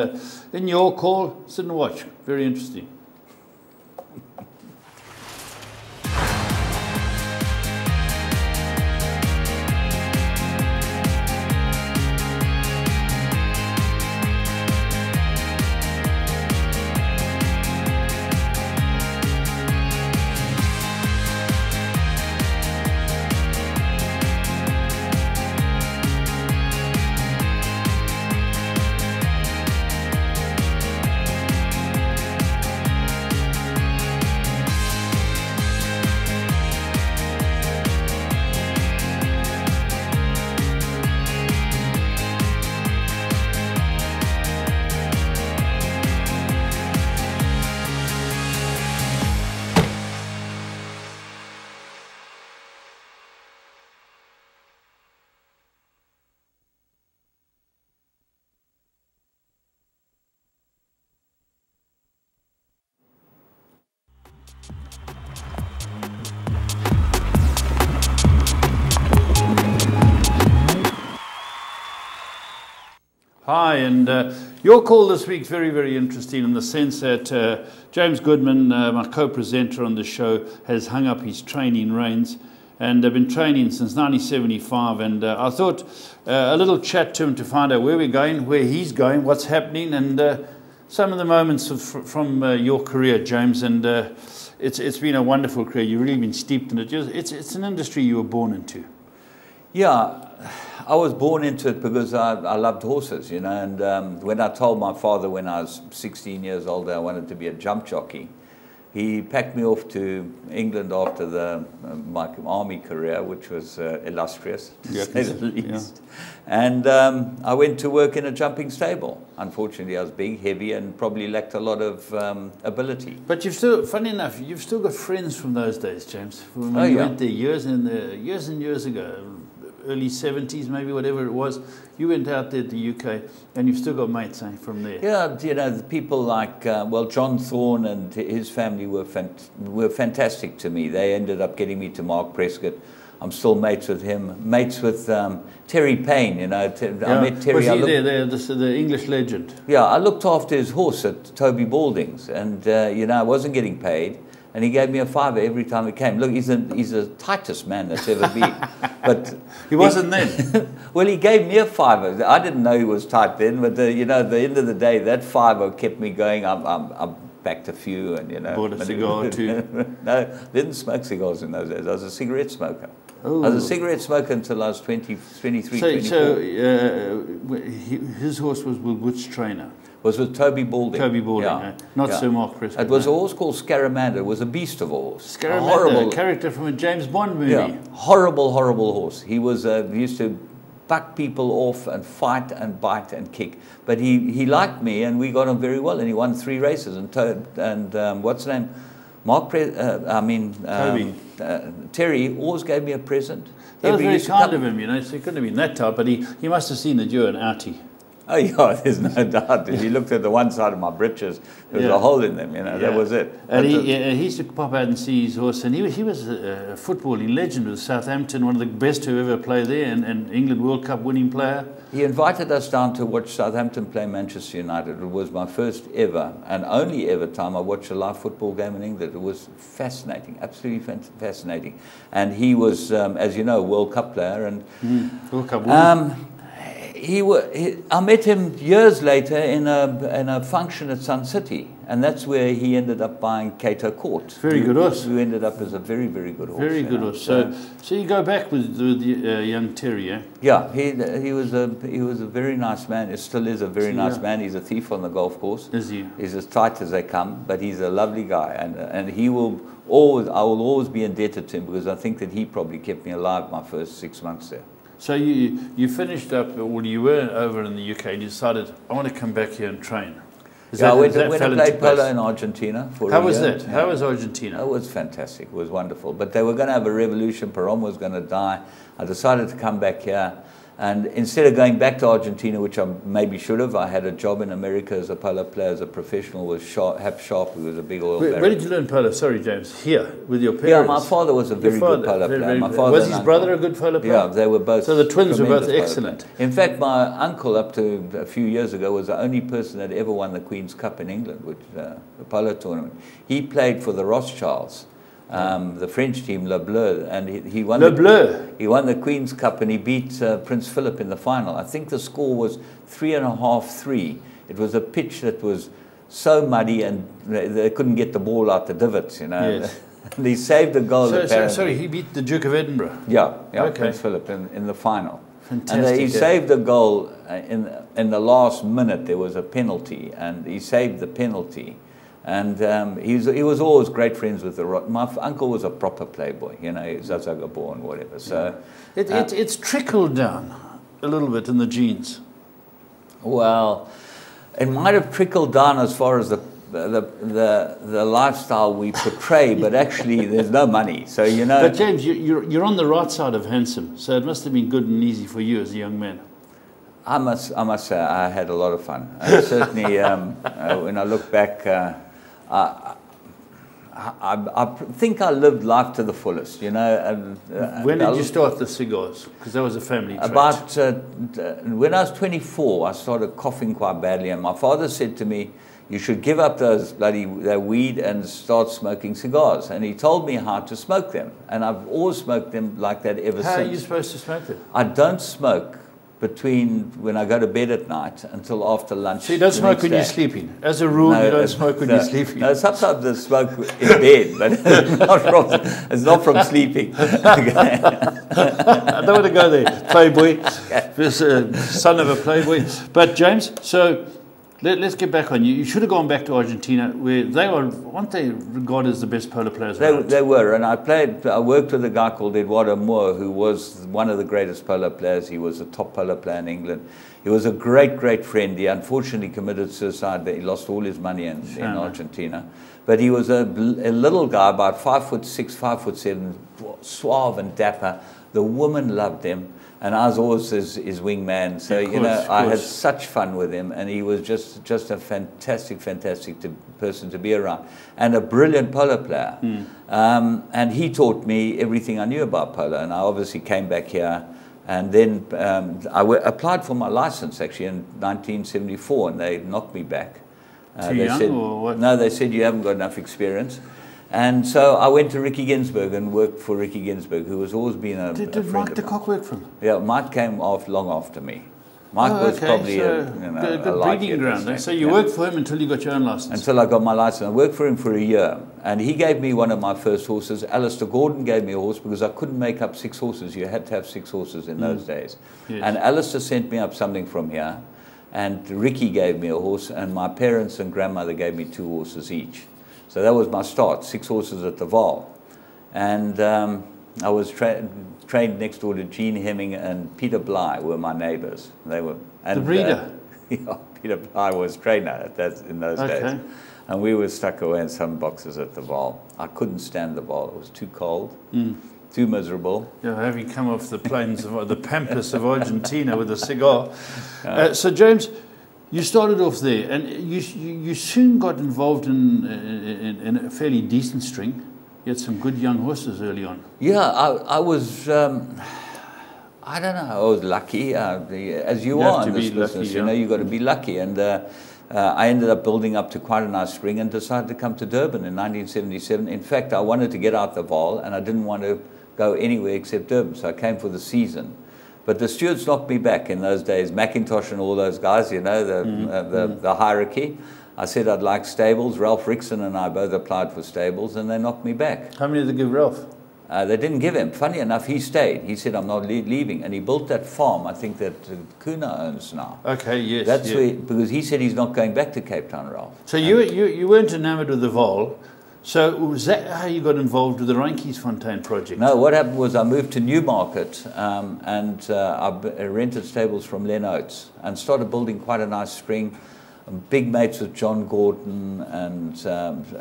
in your call, sit and watch. Very interesting. Hi, and your call this week is very, very interesting in the sense that James Goodman, my co-presenter on the show, has hung up his training reins, and I've been training since 1975, and I thought a little chat to him to find out where we're going, where he's going, what's happening, and some of the moments from your career, James, and it's been a wonderful career. You've really been steeped in it. It's an industry you were born into. Yeah, I was born into it because I loved horses, you know, and when I told my father when I was 16 years old that I wanted to be a jump jockey, he packed me off to England after my army career, which was illustrious, to say the least. Yeah. And I went to work in a jumping stable. Unfortunately, I was big, heavy, and probably lacked a lot of ability. But you've still, funny enough, you've still got friends from those days, James. When you went there years and years ago, early 70s, maybe, whatever it was, you went out there to the UK, and you've still got mates from there. Yeah, you know, the people like, well, John Thorne and his family were fantastic to me. They ended up getting me to Mark Prescott. I'm still mates with him. Mates with Terry Payne, you know. I met Terry. Was he the English legend? Yeah, I looked after his horse at Toby Balding's, and, you know, I wasn't getting paid. And he gave me a $5 every time he came. Look, he's the tightest man that's ever been. But he wasn't then. Well, he gave me a $5. I didn't know he was tight then, but you know, at the end of the day, that $5 kept me going. I'm backed a few, and you know. Bought a cigar or two. No, didn't smoke cigars in those days. I was a cigarette smoker. Ooh. I was a cigarette smoker until I was 23, 24. So his horse was with which trainer? Was with Toby Balding. Toby Balding, yeah. Not Sir Mark Prescott. It was a horse called Scaramanda. It was a beast of a horse. Scaramanda, a character from a James Bond movie. Yeah, horrible, horrible horse. He was he used to buck people off and fight and bite and kick. But he liked me, and we got on very well, and he won 3 races. And what's the name? Toby. Terry always gave me a present. That was very kind of him, you know, so he couldn't have been that type, but he must have seen that you were an outie. Oh, yeah, there's no doubt. If you looked at the one side of my breeches, there was a hole in them, you know, that was it. And he used to pop out and see his horse, and he was a footballing legend with Southampton, one of the best to ever play there, and England World Cup winning player. He invited us down to watch Southampton play Manchester United. It was my first ever and only ever time I watched a live football game in England. It was fascinating, absolutely fascinating. And he was, as you know, a World Cup player. And World Cup winner. I met him years later in a function at Sun City, and that's where he ended up buying Cato Court. Very good horse. Who ended up as a very, very good horse. Very good horse. So you go back with young Terry, eh? Yeah, he was a very nice man. He still is a very nice man. He's a thief on the golf course. Is he? He's as tight as they come, but he's a lovely guy, and he will always. I will always be indebted to him because I think that he probably kept me alive my first 6 months there. So you finished up, or you were over in the UK, and you decided, I want to come back here and train. I went to play polo in Argentina for a year. How was that? How was Argentina? It was fantastic. It was wonderful. But they were going to have a revolution. Perón was going to die. I decided to come back here. And instead of going back to Argentina, which I maybe should have, I had a job in America as a polo player, as a professional with Hap Sharp, who was a big oil baron. Where did you learn polo? Sorry, James. Here, with your parents? Yeah, my father was a very good polo player. My father was his brother a good polo player? Yeah, they were both. So the twins were both excellent. In fact, my uncle, up to a few years ago, was the only person that ever won the Queen's Cup in England, which the polo tournament. He played for the Rothschilds. The French team, Le Bleu, and he won he won the Queen's Cup, and he beat Prince Philip in the final. I think the score was 3.5-3. It was a pitch that was so muddy, and they couldn't get the ball out the divots, you know. Yes. And he saved a goal. Sorry, he beat the Duke of Edinburgh. Yeah, okay. Prince Philip in the final. Fantastic. And he saved a goal in the last minute. There was a penalty, and he saved the penalty. And he was always great friends with my uncle was a proper playboy, you know, Zazaga born, whatever. So it's trickled down a little bit in the genes. Well, it might have trickled down as far as the lifestyle we portray, but actually there's no money. So you know. But James, you're on the right side of handsome, so it must have been good and easy for you as a young man. I must say I had a lot of fun. Certainly, when I look back. I think I lived life to the fullest, you know. When did you start the cigars? Because that was a family trait. About when I was 24, I started coughing quite badly, and my father said to me, "You should give up that weed and start smoking cigars." And he told me how to smoke them, and I've always smoked them like that ever since. How are you supposed to smoke them? I don't smoke between when I go to bed at night until after lunch. So you don't smoke when you're sleeping? As a rule, you don't smoke when you're sleeping? No, sometimes I smoke in bed, but it's not from sleeping. I don't want to go there, playboy, son of a playboy. But James, so let's get back on you. You should have gone back to Argentina, where weren't they regarded as the best polo players around? They were, and I worked with a guy called Eduardo Moore, who was one of the greatest polo players. He was a top polo player in England. He was a great, great friend. He unfortunately committed suicide. He lost all his money in Argentina. But he was a little guy, about 5'6", 5'7", suave and dapper. The woman loved him. And I was always his wingman, so you know I had such fun with him, and he was just a fantastic person to be around, and a brilliant polo player. And he taught me everything I knew about polo, and I obviously came back here, and then I applied for my license actually in 1974, and they knocked me back. Too young or what? No, they said you haven't got enough experience. And so I went to Ricky Ginsberg and worked for Ricky Ginsberg, who has always been a Did friend Mike de Kock work for him? Yeah, Mike came long after me. Mike was probably a good breeding ground. So you worked for him until you got your own license? Until I got my license. I worked for him for a year. And he gave me one of my first horses. Alistair Gordon gave me a horse because I couldn't make up 6 horses. You had to have 6 horses in those days. Yes. And Alistair sent me up something from here. And Ricky gave me a horse. And my parents and grandmother gave me 2 horses each. So that was my start, 6 horses at the Val. And I was trained next door to Gene Hemming and Peter Bly were my neighbours. They were the breeder. Yeah, Peter Bly was trainer in those days. And we were stuck away in some boxes at the Val. I couldn't stand the Val. It was too cold, too miserable. Yeah, having come off the plains of the pampas of Argentina with a cigar. So James, you started off there, and you soon got involved in a fairly decent string. You had some good young horses early on. Yeah, I was, I don't know, I was lucky, as you are in this business. You know, you've got to be lucky. And I ended up building up to quite a nice string and decided to come to Durban in 1977. In fact, I wanted to get out the Val, and I didn't want to go anywhere except Durban, so I came for the season. But the stewards knocked me back in those days, McIntosh and all those guys, you know, the hierarchy. I said I'd like stables. Ralph Rickson and I both applied for stables, and they knocked me back. How many did they give Ralph? They didn't give him. Funny enough, he stayed. He said, I'm not leaving. And he built that farm, I think, that Kuna owns now. Okay, yes. That's where, because he said he's not going back to Cape Town, Ralph. So you weren't enamoured with the Val. So was that how you got involved with the Reinkiesfontein project? No, what happened was I moved to Newmarket and I rented stables from Len Oates and started building quite a nice string. big mates with John Gordon and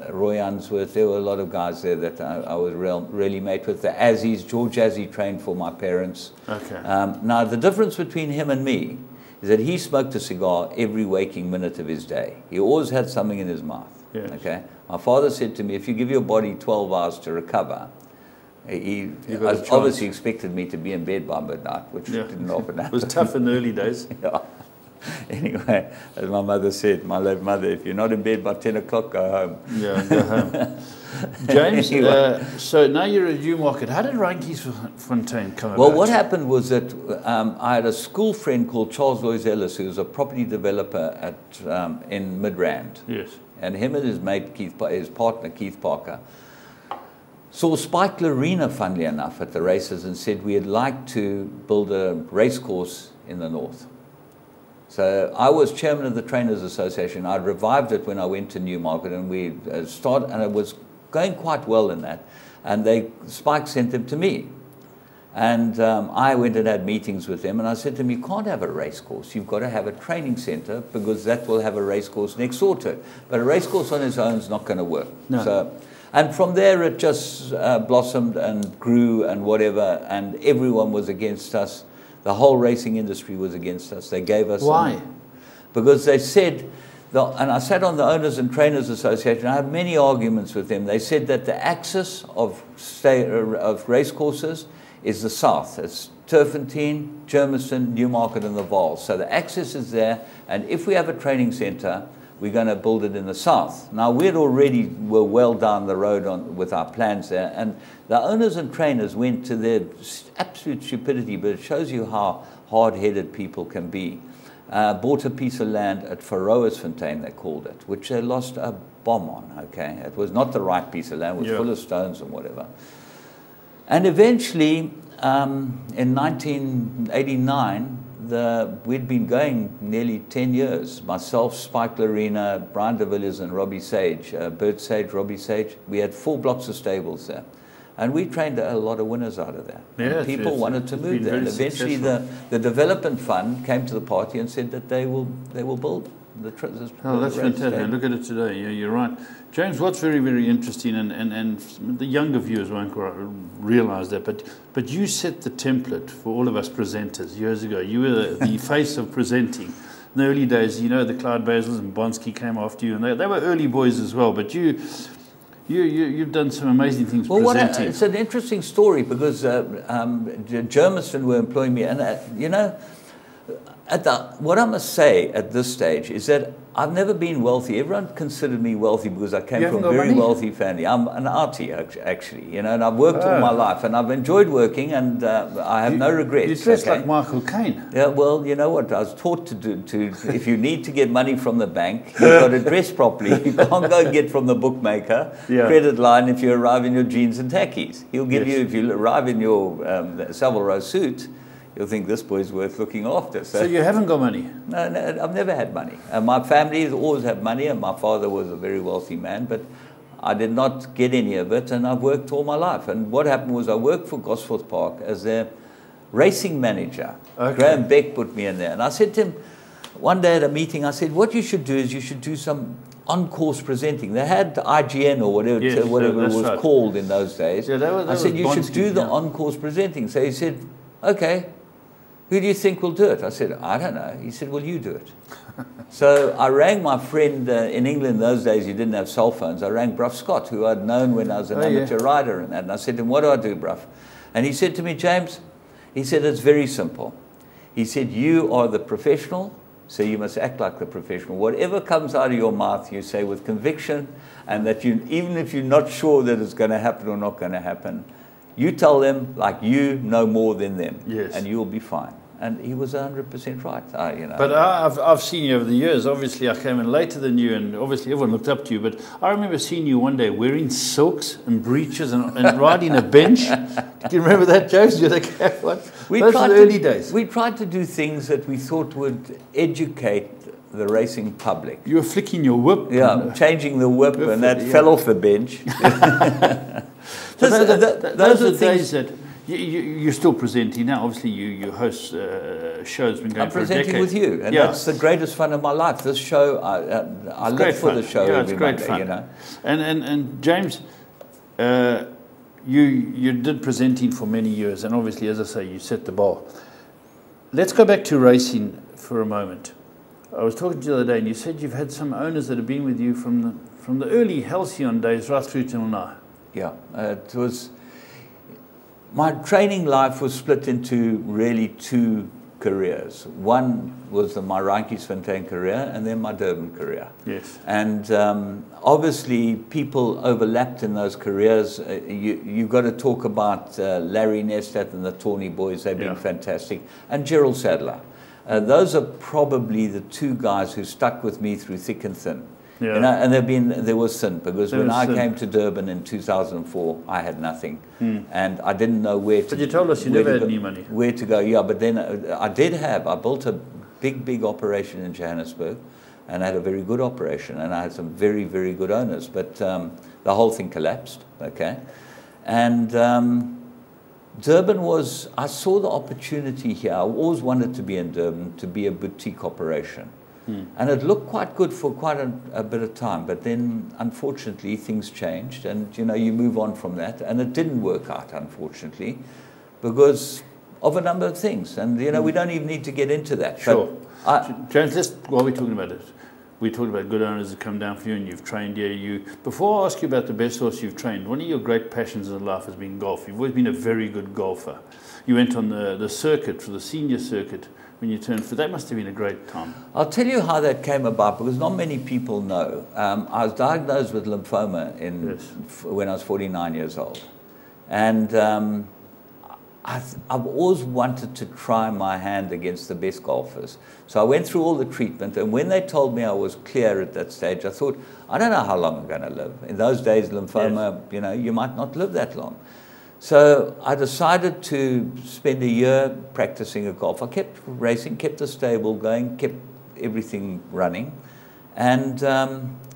Roy Unsworth. There were a lot of guys there that I was really mate with. The Azzies, George Azzie trained for my parents. Okay. Now, the difference between him and me is that he smoked a cigar every waking minute of his day. He always had something in his mouth. Yes. Okay. My father said to me, if you give your body 12 hours to recover, he obviously expected me to be in bed by midnight, which didn't often happen. It was tough in the early days. Yeah. Anyway, as my mother said, my late mother, if you're not in bed by 10 o'clock, go home. Yeah, go home. James, Anyway. So now you're at Newmarket. How did Randkiesfontein come about? Well, what happened was that I had a school friend called Charles Lois Ellis, who was a property developer in Midrand. Yes. And him and his mate, his partner, Keith Parker, saw Spike Arena, funnily enough, at the races and said, we'd like to build a race course in the north. So I was chairman of the Trainers Association. I revived it when I went to Newmarket, and we started, and it was going quite well in that. And Spike sent them to me. And I went and had meetings with them, and I said to them, you can't have a race course. You've got to have a training center, because that will have a race course next door to it. But a race course on its own is not going to work. No. So, and from there, it just blossomed and grew and whatever, and everyone was against us. The whole racing industry was against us. They gave us... Why? Because they said, and I sat on the Owners and Trainers Association, I had many arguments with them. They said that the axis of race courses is the south. It's Turfentine, Germiston, Newmarket and the Vaal. So the axis is there, and if we have a training centre, we're going to build it in the south. Now, we were well down the road with our plans there, and the owners and trainers went to their absolute stupidity, but it shows you how hard-headed people can be. Bought a piece of land at Fontein, they called it, which they lost a bomb on, okay? It was not the right piece of land, it was full of stones and whatever. And eventually, in 1989, we'd been going nearly 10 years. Myself, Spike Arena, Brian de Villiers and Robbie Sage, Bert Sage, Robbie Sage. We had 4 blocks of stables there. And we trained a lot of winners out of that. Yeah, people wanted to move there. And eventually the development fund came to the party and said that they will build the Oh, that's fantastic. Look at it today. Yeah, you're right. James, what's very, very interesting, and the younger viewers won't realise that, but you set the template for all of us presenters years ago. You were the face of presenting. In the early days, you know, the Clyde Basils and Bonsky came after you, and they were early boys as well, but you've done some amazing things presenting. It's an interesting story, because Germiston were employing me, and you know, what I must say at this stage is that I've never been wealthy. Everyone considered me wealthy because I came from a very wealthy family. I'm an arty, actually, you know, and I've worked all my life, and I've enjoyed working, and I have no regrets. You dress like Michael Caine. Yeah, well, you know what? I was taught to if you need to get money from the bank, you've got to dress properly. You can't go and get from the bookmaker credit line if you arrive in your jeans and tackies. He'll give you, if you arrive in your Savile Row suit, you'll think this boy's worth looking after. So you haven't got money? No, I've never had money. My family has always had money, and my father was a very wealthy man, but I did not get any of it, and I've worked all my life. And what happened was I worked for Gosforth Park as their racing manager. Okay. Graham Beck put me in there. And I said to him, one day at a meeting, I said, what you should do is you should do some on-course presenting. They had IGN or whatever, it was called in those days. Yeah, I said, you should do the on-course presenting. So he said, okay. Who do you think will do it? I said, I don't know. He said, well, you do it. So I rang my friend in England in those days. You didn't have cell phones. I rang Bruff Scott, who I'd known when I was an amateur rider and that. And I said to him, what do I do, Bruff? And he said to me, James, he said, it's very simple. He said, you are the professional, so you must act like the professional. Whatever comes out of your mouth, you say with conviction, and that you, even if you're not sure that it's going to happen or not going to happen, you tell them like you know more than them, and you'll be fine. And he was 100% right, you know. But I've seen you over the years. Obviously, I came in later than you, and obviously everyone looked up to you. But I remember seeing you one day wearing silks and breeches and riding a bench. Do you remember that, James? Those were the early days. We tried to do things that we thought would educate the racing public. You were flicking your whip. Yeah, changing the whip, and that fell off the bench. Those are the days that You're still presenting now. Obviously, you host shows been going I'm for a presenting decade. with you, and that's the greatest fun of my life. This show, I live for the show every Monday, fun. you know. And James, you did presenting for many years, and obviously, as I say, you set the bar. Let's go back to racing for a moment. I was talking to you the other day, and you said you've had some owners that have been with you from the early halcyon days right through till now. Yeah, it was. My training life was split into really two careers. One was the Maranki-Sfontein career, and then my Durban career. Yes. And obviously, people overlapped in those careers. You've got to talk about Larry Nestat and the Tawny boys. They've been fantastic. And Gerald Sadler. Those are probably the two guys who stuck with me through thick and thin. Yeah. You know, and there was sin, because when I came to Durban in 2004, I had nothing, and I didn't know where to. But you told us you never had any money. Where to go? Yeah, but then I built a big operation in Johannesburg, and I had a very good operation, and I had some very good owners, but the whole thing collapsed. Okay, and Durban was. I saw the opportunity here. I always wanted to be in Durban, to be a boutique operation. And it looked quite good for quite a bit of time, but then unfortunately things changed, and you know, you move on from that, and it didn't work out, unfortunately, because of a number of things, and you know, we don't even need to get into that. Sure. James, while we're talking about it, we talked about good owners that come down for you, and you've trained here. Before I ask you about the best horse you've trained, one of your great passions in life has been golf. You've always been a very good golfer. You went on the circuit, for the senior circuit, when you turned for that. Must have been a great time. I'll tell you how that came about, because not many people know. I was diagnosed with lymphoma when I was 49 years old, and I've always wanted to try my hand against the best golfers. So I went through all the treatment, and when they told me I was clear at that stage, I thought, I don't know how long I'm going to live. In those days, lymphoma, you know, you might not live that long. So I decided to spend a year practicing a golf. I kept racing, kept the stable going, kept everything running, and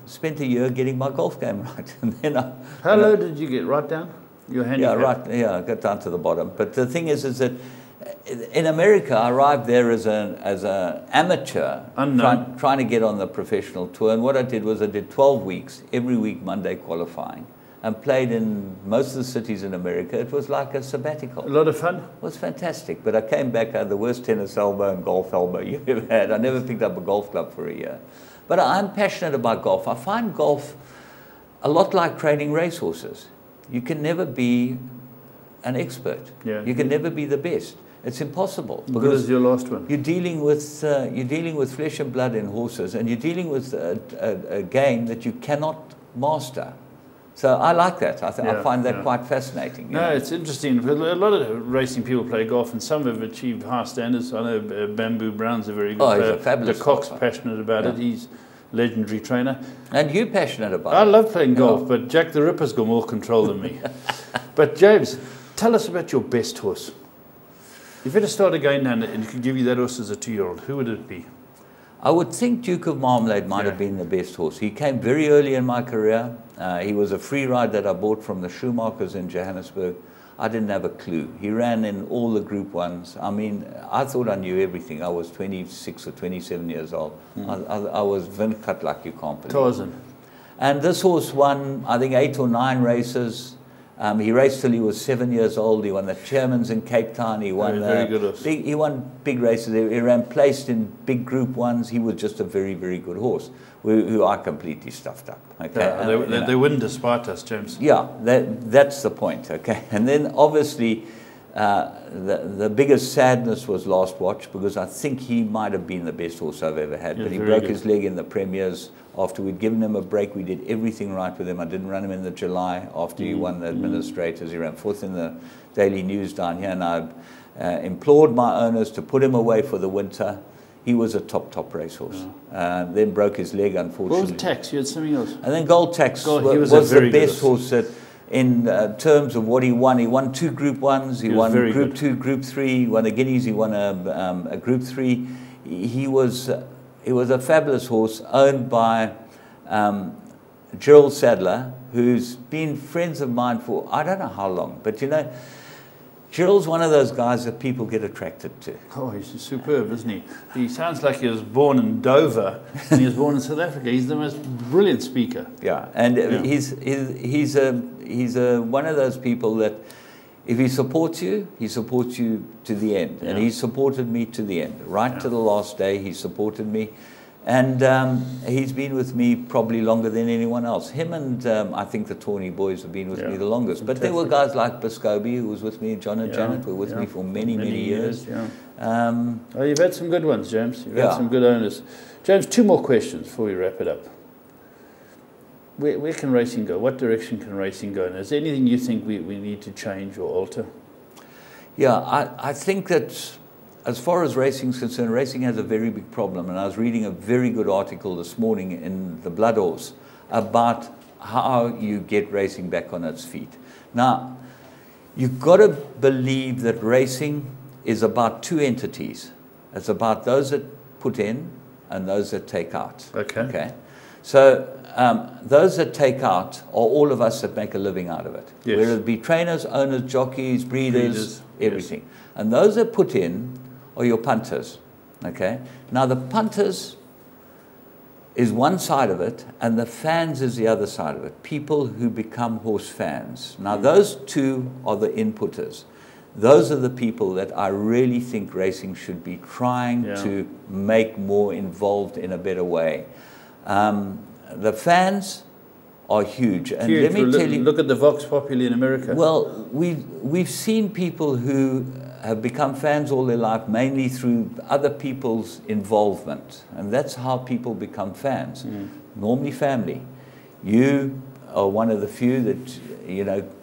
spent a year getting my golf game right. And then how low did you get? Right down? Your handicap? Yeah, right. Yeah, I got down to the bottom. But the thing is that in America, I arrived there as an amateur, trying to get on the professional tour. And what I did was I did 12 weeks, every week Monday qualifying, and played in most of the cities in America. It was like a sabbatical. A lot of fun? It was fantastic. But I came back, I had the worst tennis elbow and golf elbow you've ever had. I never picked up a golf club for a year. But I'm passionate about golf. I find golf a lot like training racehorses. You can never be an expert. Yeah. You can never be the best. It's impossible. Good as your last one. You're dealing with flesh and blood in horses, and you're dealing with a game that you cannot master. So I like that. I find that quite fascinating. No, it's interesting. A lot of racing people play golf, and some have achieved high standards. I know Bamboo Brown's a very good player. He's a fabulous Cock's passionate about it. He's a legendary trainer. And you're passionate about it. I love playing golf, but Jack the Ripper's got more control than me. But James, tell us about your best horse. If you had to start again now and you could give you that horse as a 2-year-old, who would it be? I would think Duke of Marmalade might have been the best horse. He came very early in my career. He was a free ride that I bought from the Schumakers in Johannesburg. I didn't have a clue. He ran in all the Group 1s. I mean, I thought I knew everything. I was 26 or 27 years old. I was Vincut like you can't believe. Tarzan. And this horse won, I think, 8 or 9 races. He raced till he was 7 years old. He won the Chairman's in Cape Town. He won he won big races. He ran placed in big Group 1s. He was just a very good horse, who I completely stuffed up. Okay, yeah, they wouldn't despite us, James. Yeah, that's the point. Okay, and then obviously the biggest sadness was Last Watch, because I think he might have been the best horse I've ever had. But he broke his leg in the premiers. After we'd given him a break, we did everything right with him. I didn't run him in the July after he won the administrators. He ran 4th in the Daily News down here, and I implored my owners to put him away for the winter. He was a top racehorse. Then broke his leg, unfortunately. What was Tax? You had something else? And then Gold Tax was the best horse that, in terms of what he won 2 Group 1s. He won Group 2, Group 3. He won the Guineas. He won a Group 3. He was a fabulous horse, owned by Gerald Sadler, who's been friends of mine for I don't know how long. But you know, Gerald's one of those guys that people get attracted to. Oh, he's superb, isn't he? He sounds like he was born in Dover and he was born in South Africa. He's the most brilliant speaker. Yeah, and he's one of those people that if he supports you to the end. And he supported me to the end. Right to the last day, he supported me. And he's been with me probably longer than anyone else. Him and I think the Tawny boys have been with me the longest. Fantastic. But there were guys like Biscoby, who was with me, John and Janet were with me for many, many years. Oh, you've had some good ones, James. You've had some good owners. James, 2 more questions before we wrap it up. Where can racing go? What direction can racing go? And is there anything you think we need to change or alter? Yeah, I think that as far as racing is concerned, racing has a very big problem. And I was reading a very good article this morning in the Blood Horse about how you get racing back on its feet. Now, you've got to believe that racing is about 2 entities. It's about those that put in and those that take out. Okay. So those that take out are all of us that make a living out of it. Yes. Whether it be trainers, owners, jockeys, breeders everything. Yes. And those that put in are your punters. Okay. Now the punters is one side of it, and the fans is the other side of it. People who become horse fans. Now those 2 are the inputters. Those are the people that I really think racing should be trying to make more involved in a better way. The fans are huge. And let me tell you, look at the Vox Populi in America. Well, we've seen people who have become fans all their life, mainly through other people's involvement. And that's how people become fans. Normally family. You are one of the few that,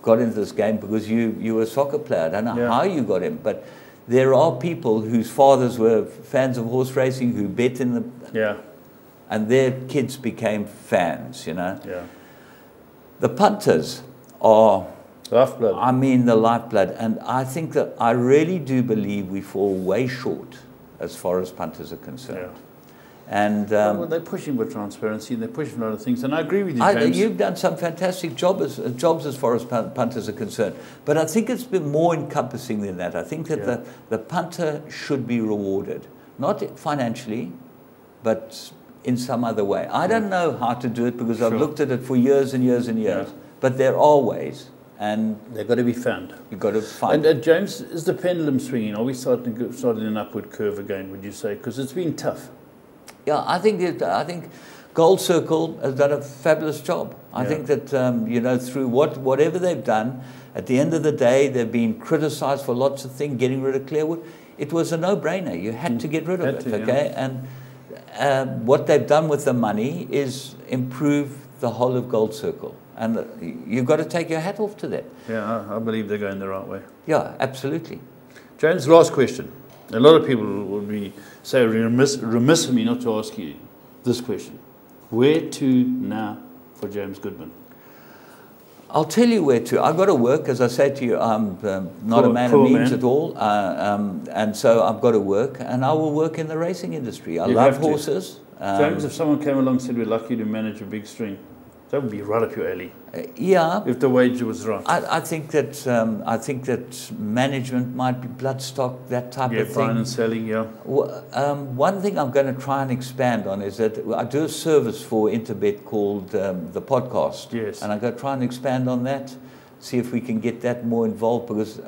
got into this game because you were a soccer player. I don't know how you got in, but there are people whose fathers were fans of horse racing who bet in the... And their kids became fans, The punters are... Lifeblood. I mean the lifeblood. And I think that I really do believe we fall way short as far as punters are concerned. And well, they're pushing for transparency and they're pushing for other things. And I agree with you, James. You've done some fantastic jobs as far as punters are concerned. But I think it's been more encompassing than that. I think that the punter should be rewarded. Not financially, but in some other way. I don't know how to do it because I've looked at it for years and years and years. But there are ways. And they've got to be found. You've got to find. And James, is the pendulum swinging? Are we starting an upward curve again, would you say? Because it's been tough. Yeah, I think Gold Circle has done a fabulous job. I think that, through whatever they've done, at the end of the day, they've been criticized for lots of things, getting rid of Clearwood. It was a no-brainer. You had to get rid of it, okay? And what they've done with the money is improve the whole of Gold Circle. And you've got to take your hat off to that. Yeah, I believe they're going the right way. Yeah, absolutely. James, last question. A lot of people would be remiss of me not to ask you this question. Where to now for James Goodman? I'll tell you where to. I've got to work. As I say to you, I'm not a man of means at all. And so I've got to work. And I will work in the racing industry. I love horses. James, if someone came along and said, we'd like you to manage a big string, that would be right up your alley. Yeah. If the wager was right. I think that management might be bloodstock, that type of thing. Yeah, buying and selling, one thing I'm going to try and expand on is that I do a service for Interbet called the podcast. Yes. And I'm going to try and expand on that, see if we can get that more involved because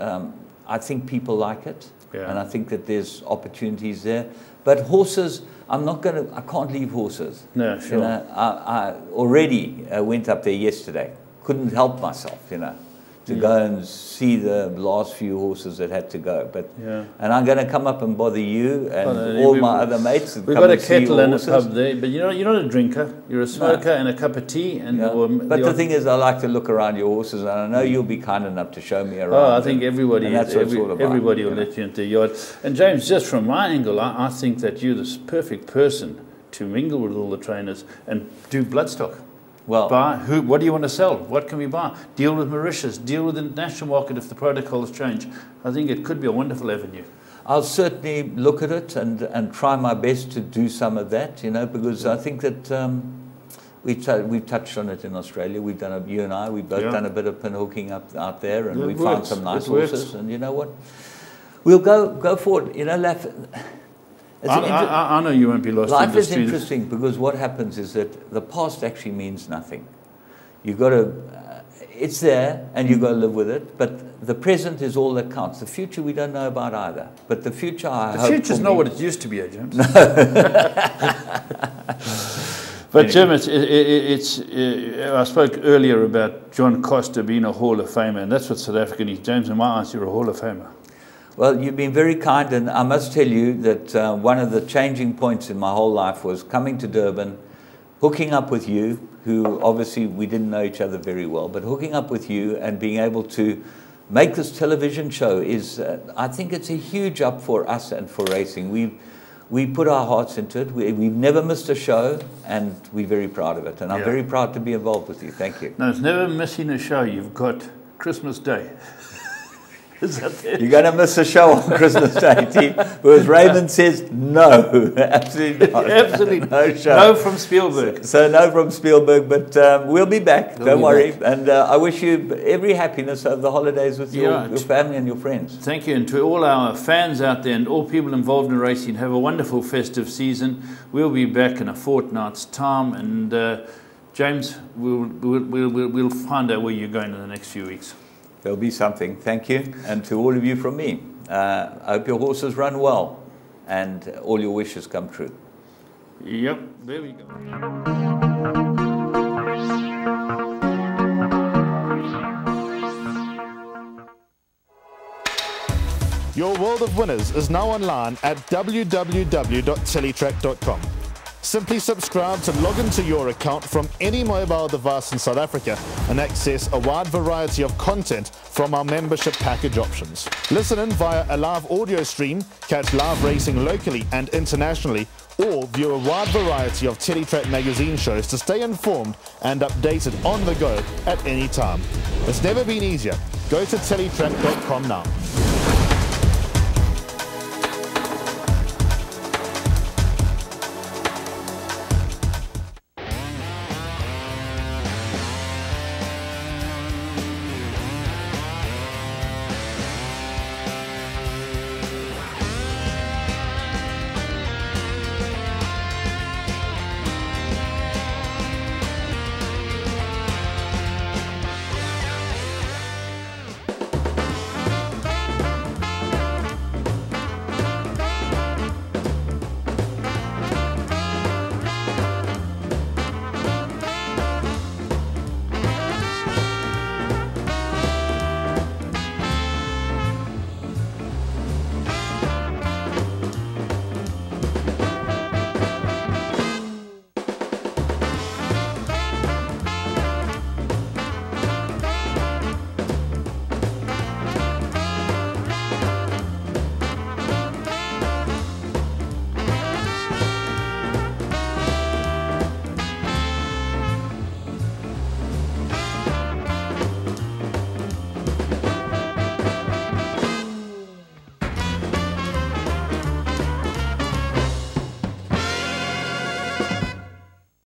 I think people like it. Yeah. And I think that there's opportunities there. But horses, I can't leave horses. No, sure. I already went up there yesterday. Couldn't help myself, to go and see the last few horses that had to go. But and I'm going to come up and bother you and all my other mates. We've got a kettle and a pub there, but you're not a drinker. You're a smoker and a cup of tea. And but the thing is, I like to look around your horses, and I know you'll be kind enough to show me around. Oh, I think everybody everybody will let you into the yard. And James, just from my angle, I think that you're the perfect person to mingle with all the trainers and do bloodstock. Well, what do you want to sell? What can we buy? Deal with Mauritius. Deal with the international market if the protocols change. I think it could be a wonderful avenue. I'll certainly look at it and try my best to do some of that, because I think that We've touched on it in Australia. We've done you and I. We've both done a bit of pin hooking out there, and we found some nice horses. And you know what? We'll go forward. You know, I know you won't be lost. Life is interesting because what happens is that the past actually means nothing. You've got to. It's there, and you've got to live with it. But the present is all that counts. The future we don't know about either. But the future, I hope. The future's not what it used to be, James. But Jim, I spoke earlier about John Costa being a Hall of Famer, and that's what South Africa needs. James, in my eyes, you're a Hall of Famer. Well, you've been very kind, and I must tell you that one of the changing points in my whole life was coming to Durban, hooking up with you, who obviously we didn't know each other very well, but hooking up with you and being able to make this television show is, I think it's a huge up for us and for racing. We put our hearts into it. We've never missed a show, and we're very proud of it. And I'm very proud to be involved with you. Thank you. No, it's never missing a show. You've got Christmas Day. Is that there? You're going to miss a show on Christmas Day, T, because Raymond says no, absolutely not. Absolutely no show. No from Spielberg. So no from Spielberg, but we'll be back. Don't worry. And I wish you every happiness over the holidays with your family and your friends. Thank you. And to all our fans out there and all people involved in racing, have a wonderful festive season. We'll be back in a fortnight's time. And James, we'll find out where you're going in the next few weeks. There'll be something. Thank you. And to all of you from me, I hope your horses run well and all your wishes come true. Yep, there we go. Your world of winners is now online at www.teletrack.com. Simply subscribe to log into your account from any mobile device in South Africa and access a wide variety of content from our membership package options. Listen in via a live audio stream, catch live racing locally and internationally, or view a wide variety of Teletrack magazine shows to stay informed and updated on the go at any time. It's never been easier. Go to teletrack.com now.